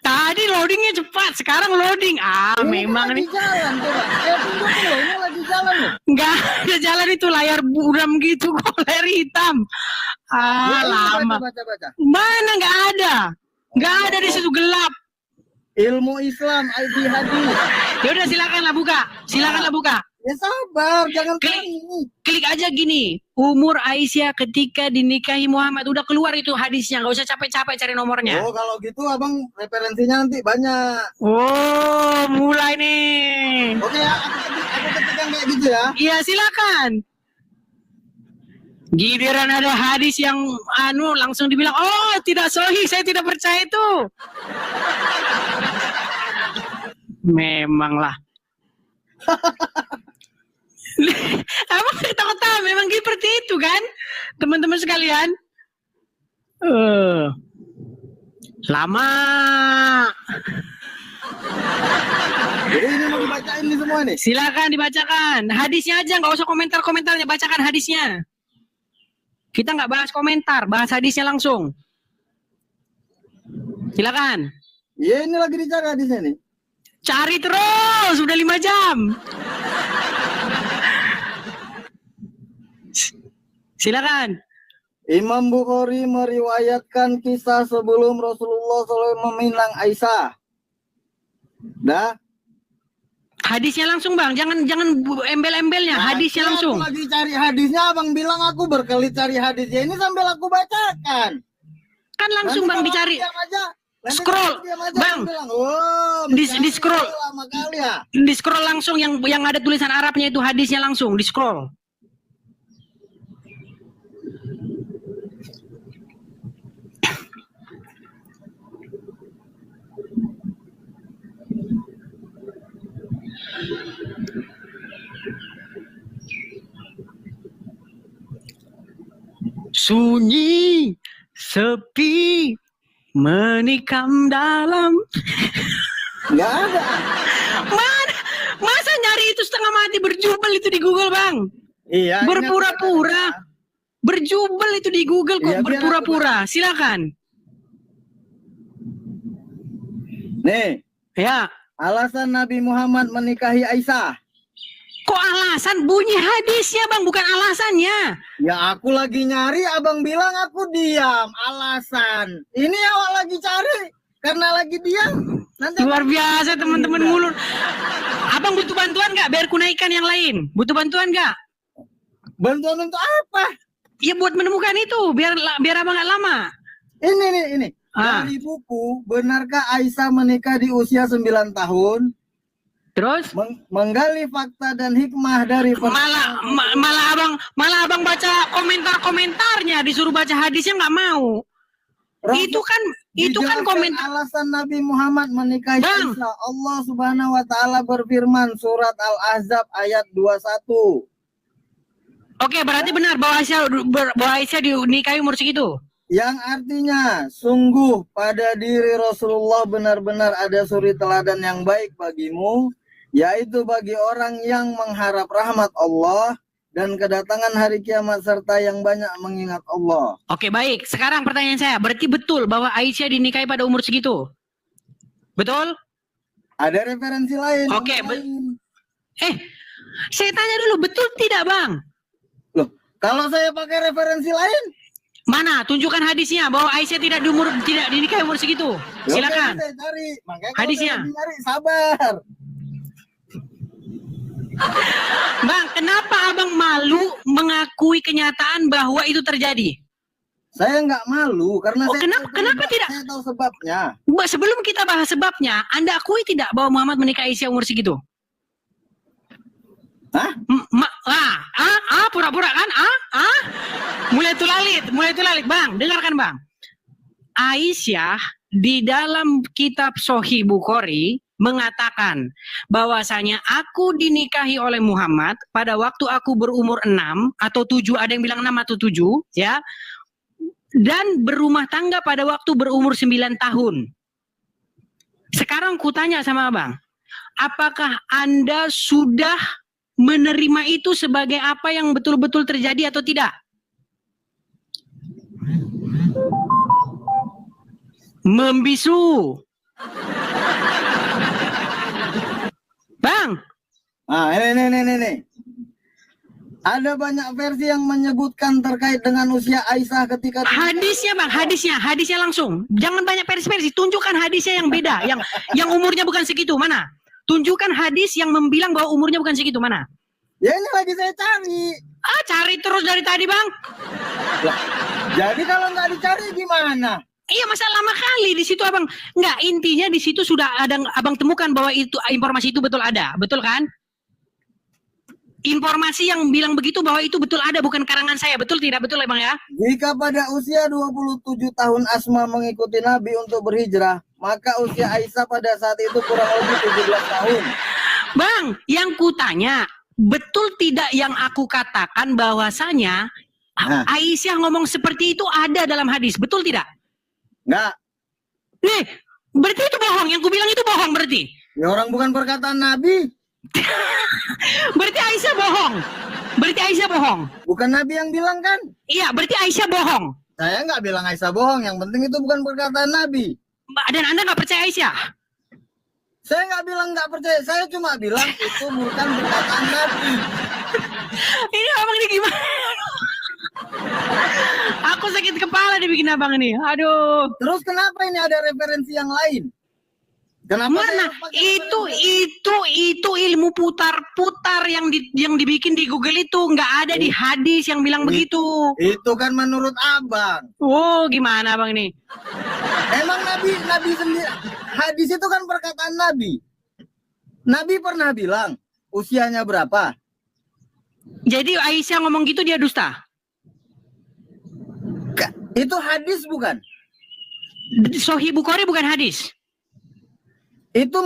Tadi loadingnya cepat, sekarang loading. Ini Memang lagi nih. jalan, coba. Tunjukin loh, ini lagi jalan loh. Nggak ada jalan itu, layar buram gitu kok, layar hitam. Ya, Lama. Baca. Mana nggak ada? Nggak ada di situ, gelap. Ilmu Islam, ID hadis. Ya udah silakanlah buka. Silakanlah buka. Ya sabar, jangan Klik. panik. Klik aja gini. Umur Aisyah ketika dinikahi Muhammad. Udah keluar itu hadisnya. Nggak usah capek-capek cari nomornya. Oh, kalau gitu abang referensinya nanti banyak. Oh, mulai nih. Oke ya, aku ketikkan kayak gitu ya. Iya, silakan. Giliran ada hadis yang langsung dibilang, oh tidak sahih, saya tidak percaya itu. Memanglah. Abang ketawa-ketawa, memang seperti itu kan, teman-teman sekalian. Lama. Jadi ini mau dibacain nih semua nih. Silakan dibacakan. Hadisnya aja, nggak usah komentar-komentarnya, bacakan hadisnya. Kita nggak bahas komentar, bahas hadisnya langsung. Silakan. Iya, ini lagi dicari hadisnya nih. Cari terus, sudah 5 jam. Silakan. Imam Bukhari meriwayatkan kisah sebelum Rasulullah SAW meminang Aisyah. Dah. Hadisnya langsung, Bang. Jangan embel-embelnya. Hadisnya langsung. Aku lagi cari hadisnya, abang bilang aku berkelit cari hadisnya. Ini sambil aku bacakan. Kan langsung, Bang, dicari. Scroll, Bang. Bilang, oh, Di scroll. lama kali ya. Di scroll langsung yang ada tulisan Arabnya itu hadisnya langsung di scroll. Sunyi, sepi, menikam dalam. Nggak ada. Mana? Masa nyari itu setengah mati berjubel itu di Google, Bang? Iya. Berpura-pura. Berjubel itu di Google kok, Iya, berpura-pura. Silakan. Nih, Ya. alasan Nabi Muhammad menikahi Aisyah. Kok alasan? Bunyi hadisnya, Bang, bukan alasannya. Ya aku lagi nyari, abang bilang aku diam. Alasan. Ini awak lagi cari karena lagi diam. Nanti Luar biasa teman-teman mulur. Abang butuh bantuan nggak? Biar ku naikkan yang lain. Butuh bantuan nggak? bantuan untuk apa? Ya buat menemukan itu. Biar abang nggak lama. Ini. Dari buku, benarkah Aisyah menikah di usia 9 tahun? Terus? Menggali fakta dan hikmah dari malah abang baca komentarnya, disuruh baca hadisnya nggak mau. Itu kan komentar. Alasan Nabi Muhammad menikahi Aisyah. Allah Subhanahu wa taala berfirman surat Al-Ahzab ayat 21. Oke, berarti benar bahwa Aisyah dinikahi umur segitu. Yang artinya sungguh pada diri Rasulullah benar-benar ada suri teladan yang baik bagimu, yaitu bagi orang yang mengharap rahmat Allah dan kedatangan hari kiamat serta yang banyak mengingat Allah. Oke, baik. Sekarang pertanyaan saya, berarti betul bahwa Aisyah dinikahi pada umur segitu? Betul? Ada referensi lain. Oke, saya tanya dulu, betul tidak, Bang? Loh, kalau saya pakai referensi lain? Mana? Tunjukkan hadisnya bahwa Aisyah tidak dinikahi umur segitu. Ya, Silakan. oke, saya cari. Makanya kalau Hadisnya. saya cari, sabar. Bang, kenapa abang malu mengakui kenyataan bahwa itu terjadi? Saya nggak malu karena Oh, saya kenapa tidak? Saya tahu sebabnya. Sebelum kita bahas sebabnya, Anda akui tidak bahwa Muhammad menikahi Aisyah umur segitu? Hah? Pura-pura kan? Mulai tulalit, Bang. Dengarkan, Bang. Aisyah di dalam kitab Sahih Bukhari mengatakan bahwasanya aku dinikahi oleh Muhammad pada waktu aku berumur 6 atau 7, ada yang bilang 6 atau 7, ya. Dan berumah tangga pada waktu berumur 9 tahun. Sekarang kutanya sama Abang, apakah Anda sudah menerima itu sebagai apa yang betul-betul terjadi atau tidak? Membisu. Bang. Ini. Ada banyak versi yang menyebutkan terkait dengan usia Aisyah ketika Hadisnya, Bang, hadisnya langsung. Jangan banyak versi, tunjukkan hadisnya yang beda, yang umurnya bukan segitu, mana? Tunjukkan hadis yang membilang bahwa umurnya bukan segitu, mana? Ya ini lagi saya cari. Cari terus dari tadi, Bang. Jadi kalau nggak dicari gimana? Iya, masa lama kali di situ, Abang. Nggak, intinya di situ sudah ada, Abang temukan bahwa itu informasi itu betul ada, betul kan? Informasi yang bilang begitu bahwa itu betul ada, bukan karangan saya, betul tidak, betul ya, Bang ya? Jika pada usia 27 tahun Asma mengikuti Nabi untuk berhijrah, maka usia Aisyah pada saat itu kurang lebih 17 tahun. Bang, yang kutanya, betul tidak yang aku katakan bahwasanya Aisyah ngomong seperti itu ada dalam hadis, betul tidak? Enggak. Nih, berarti itu bohong, yang ku bilang itu bohong berarti. Ya orang bukan perkataan Nabi. Berarti Aisyah bohong. Bukan Nabi yang bilang kan? Iya, berarti Aisyah bohong. Saya nggak bilang Aisyah bohong. Yang penting itu bukan perkataan Nabi. Dan Anda nggak percaya Aisyah? Saya nggak bilang nggak percaya. Saya cuma bilang itu bukan perkataan Nabi. Ini abang ini gimana? Aku sakit kepala dibikin abang ini. Aduh. Terus kenapa ini ada referensi yang lain? Kenapa mana itu ilmu putar-putar yang dibikin di Google itu nggak ada di hadis yang bilang begitu. Itu kan menurut abang. Oh, gimana abang ini? Emang Nabi sendiri, hadis itu kan perkataan Nabi. Nabi pernah bilang usianya berapa? Jadi Aisyah ngomong gitu dia dusta. Itu hadis bukan? Sahih Bukhari bukan hadis. Itu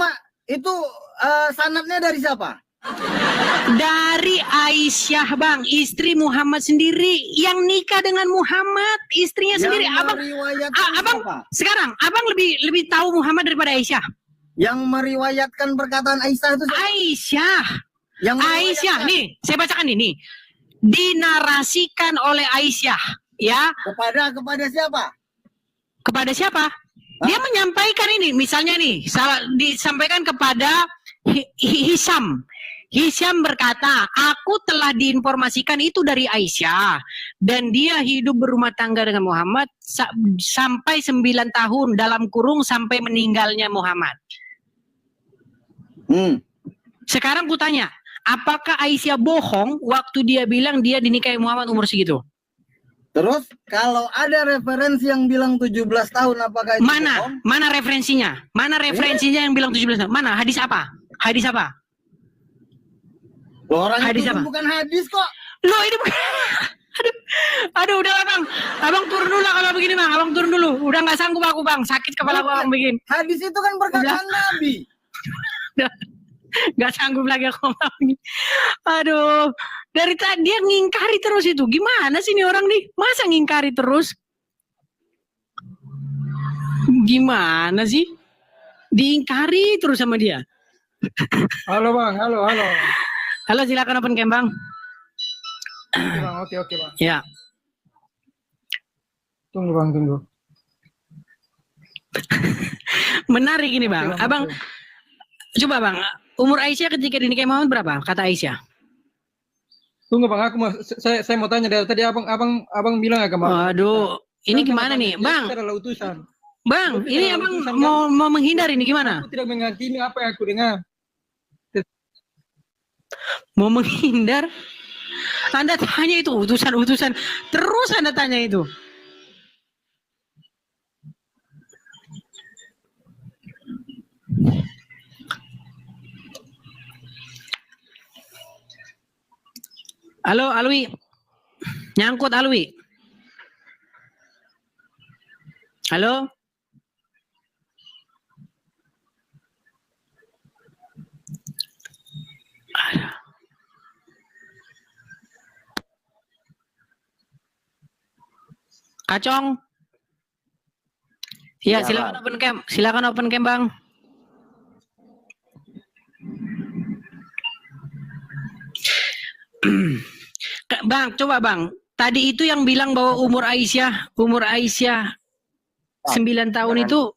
sanadnya dari siapa? Dari Aisyah, Bang, istri Muhammad sendiri yang nikah dengan Muhammad, istrinya Yang sendiri. Abang sekarang abang lebih tahu Muhammad daripada Aisyah. Yang meriwayatkan perkataan Aisyah itu siapa? Aisyah, nih, saya bacakan ini. Dinarasikan oleh Aisyah, ya. Kepada siapa? Kepada siapa? Dia menyampaikan ini, misalnya nih, disampaikan kepada Hisham. Hisham berkata, aku telah diinformasikan itu dari Aisyah. Dan dia hidup berumah tangga dengan Muhammad sampai 9 tahun dalam kurung sampai meninggalnya Muhammad. Sekarang kutanya, apakah Aisyah bohong waktu dia bilang dia dinikahi Muhammad umur segitu? Terus kalau ada referensi yang bilang 17 tahun apakah itu bohong? Mana referensinya? Mana referensinya yang bilang 17 tahun? Mana? Hadis apa? Loh, orang hadis itu apa? Bukan hadis kok. Loh, ini bukan. Aduh, udah Bang. Abang turun dulu lah kalau begini, Bang. Abang turun dulu. Udah nggak sanggup aku, Bang. Sakit kepala aku Bang bikin. Hadis itu kan perkataan Nabi. Gak sanggup lagi aku ngomong. Aduh, dari tadi dia ngingkari terus itu. Gimana sih ini orang nih? Masa ngingkari terus? Gimana sih? Diingkari terus sama dia. Halo Bang, halo. Halo, silakan open cam, Bang. Oke Bang. Ya. Tunggu Bang. Menarik ini, Bang. Oke, Abang, coba Bang, umur Aisyah ketika dinikahi Muhammad berapa? Kata Aisyah. Tunggu bang, saya mau tanya dari tadi abang bilang agama. Waduh, ini gimana nih, Bang? Itu adalah utusan. Bang, Itu ini adalah abang utusan, mau menghindar ini gimana? Aku tidak menghakimi apa yang aku dengar. Mau menghindar? Anda tanya itu utusan-utusan, terus Anda tanya itu. Halo, Alwi. Nyangkut, Alwi. Halo? Kacong. Ya, silakan open cam. Silakan open cam, Bang. Bang, coba Bang. Tadi itu yang bilang bahwa umur Aisyah 9 tahun itu.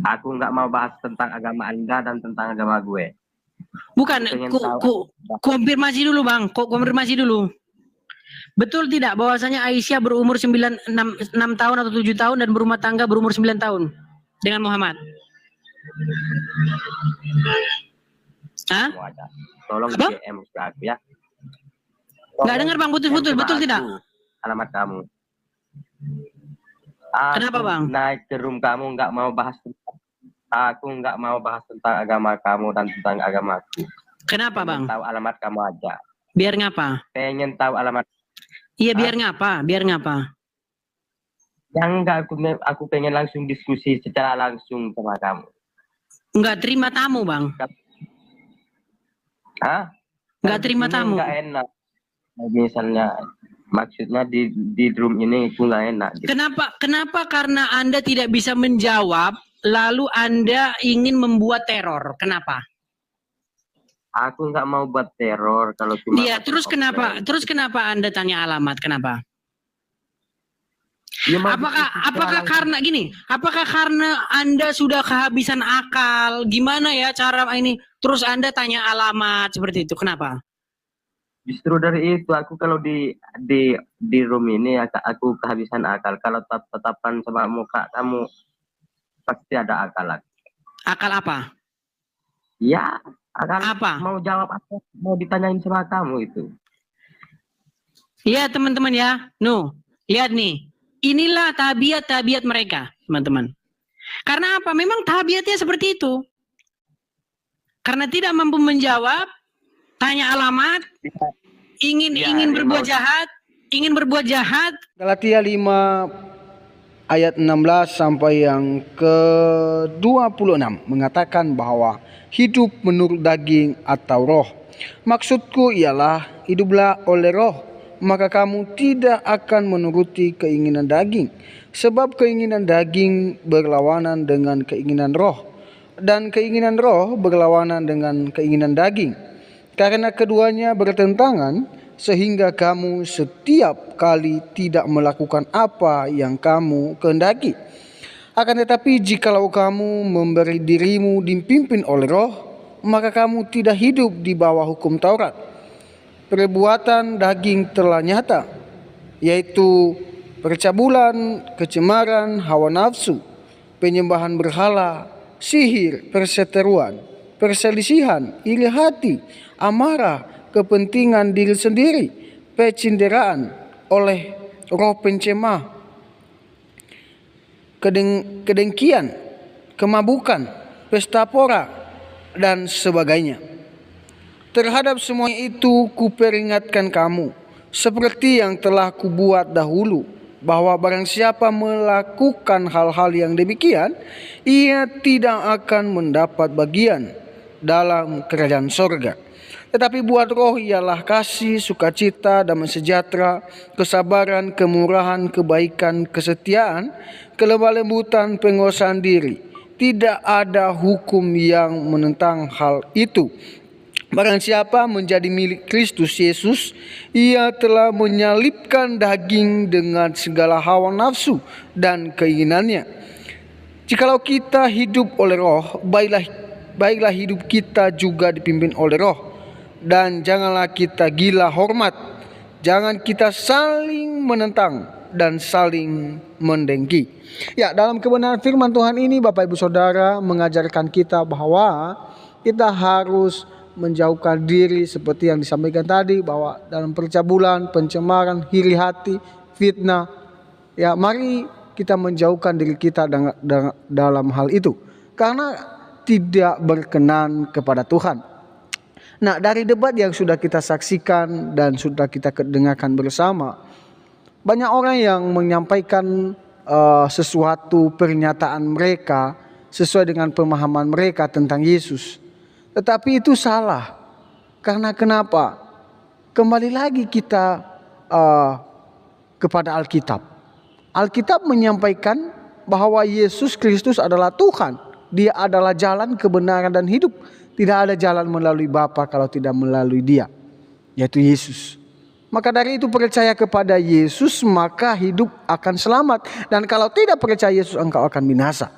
Aku nggak mau bahas tentang agama Anda dan tentang agama gue. Bukan, konfirmasi dulu Bang. Konfirmasi dulu. Betul tidak bahwasanya Aisyah berumur 6 tahun atau 7 tahun dan berumah tangga berumur 9 tahun dengan Muhammad? Hah? Tolong DM ke aku ya. Nggak dengar Bang, putus-putus, betul tidak? Alamat kamu. Kenapa Bang? Naik ke room kamu nggak mau bahas. Aku nggak mau bahas tentang agama kamu dan tentang agamaku. Kenapa Bang? Tahu alamat kamu aja. Biar ngapa? Pengen tahu alamat. Iya biar ngapa? Biar ngapa? Yang enggak, aku pengen langsung diskusi secara langsung sama kamu. Enggak terima tamu Bang. Hah? Enggak terima tamu. Enggak enak. Misalnya maksudnya di room ini aku nggak enak. Gitu. Kenapa? Karena Anda tidak bisa menjawab, lalu Anda ingin membuat teror. Kenapa? Aku nggak mau buat teror kalau cuma. Iya, terus kenapa? Terus kenapa Anda tanya alamat? Kenapa? Ya, apakah karena gini? Apakah karena Anda sudah kehabisan akal? Gimana ya cara ini? Terus Anda tanya alamat seperti itu. Kenapa? Justru dari itu aku kalau di room ini aku kehabisan akal. Kalau tatapan sama muka kamu pasti ada akal lagi. Akal apa? Ya, akal apa? Mau jawab apa? Mau ditanyain sama kamu itu. Iya teman-teman ya. Lihat nih. Inilah tabiat mereka, teman-teman. Karena apa? Memang tabiatnya seperti itu. Karena tidak mampu menjawab, tanya alamat, ingin berbuat jahat, Galatia 5 ayat 16 sampai yang ke-26 mengatakan bahwa hidup menurut daging atau roh. Maksudku ialah hiduplah oleh roh, maka kamu tidak akan menuruti keinginan daging. Sebab keinginan daging berlawanan dengan keinginan roh, dan keinginan roh berlawanan dengan keinginan daging. Karena keduanya bertentangan, sehingga kamu setiap kali tidak melakukan apa yang kamu kehendaki. Akan tetapi jikalau kamu memberi dirimu dipimpin oleh roh, maka kamu tidak hidup di bawah hukum Taurat. Perbuatan daging telah nyata, yaitu percabulan, kecemaran, hawa nafsu, penyembahan berhala, sihir, perseteruan, perselisihan, iri hati, amarah, kepentingan diri sendiri, pecinderaan oleh roh pencemah, kedengkian, kemabukan, pesta pora, dan sebagainya. Terhadap semua itu kuperingatkan kamu, seperti yang telah kubuat dahulu, bahwa barang siapa melakukan hal-hal yang demikian, ia tidak akan mendapat bagian dalam kerajaan sorga. Tetapi buat roh ialah kasih, sukacita, damai sejahtera, kesabaran, kemurahan, kebaikan, kesetiaan, kelemah lembutan, penguasaan diri. Tidak ada hukum yang menentang hal itu. Barang siapa menjadi milik Kristus Yesus, ia telah menyalibkan daging dengan segala hawa nafsu dan keinginannya. Jikalau kita hidup oleh roh, baiklah hidup kita juga dipimpin oleh roh. dan janganlah kita gila hormat. Jangan kita saling menentang dan saling mendengki. Ya, dalam kebenaran firman Tuhan ini Bapak Ibu Saudara mengajarkan kita bahwa kita harus menjauhkan diri seperti yang disampaikan tadi, bahwa dalam percabulan, pencemaran, iri hati, fitnah, ya mari kita menjauhkan diri kita dalam hal itu, karena tidak berkenan kepada Tuhan. Nah, dari debat yang sudah kita saksikan dan sudah kita dengarkan bersama, banyak orang yang menyampaikan sesuatu pernyataan mereka sesuai dengan pemahaman mereka tentang Yesus. Tetapi itu salah. Karena kenapa? Kembali lagi kita kepada Alkitab. Alkitab menyampaikan bahwa Yesus Kristus adalah Tuhan. Dia adalah jalan, kebenaran, dan hidup. Tidak ada jalan melalui Bapa kalau tidak melalui Dia, yaitu Yesus. Maka dari itu percaya kepada Yesus, maka hidup akan selamat. Dan kalau tidak percaya Yesus, engkau akan binasa.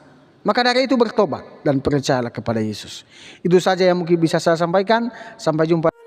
Maka dari itu bertobat dan percayalah kepada Yesus. Itu saja yang mungkin bisa saya sampaikan. Sampai jumpa.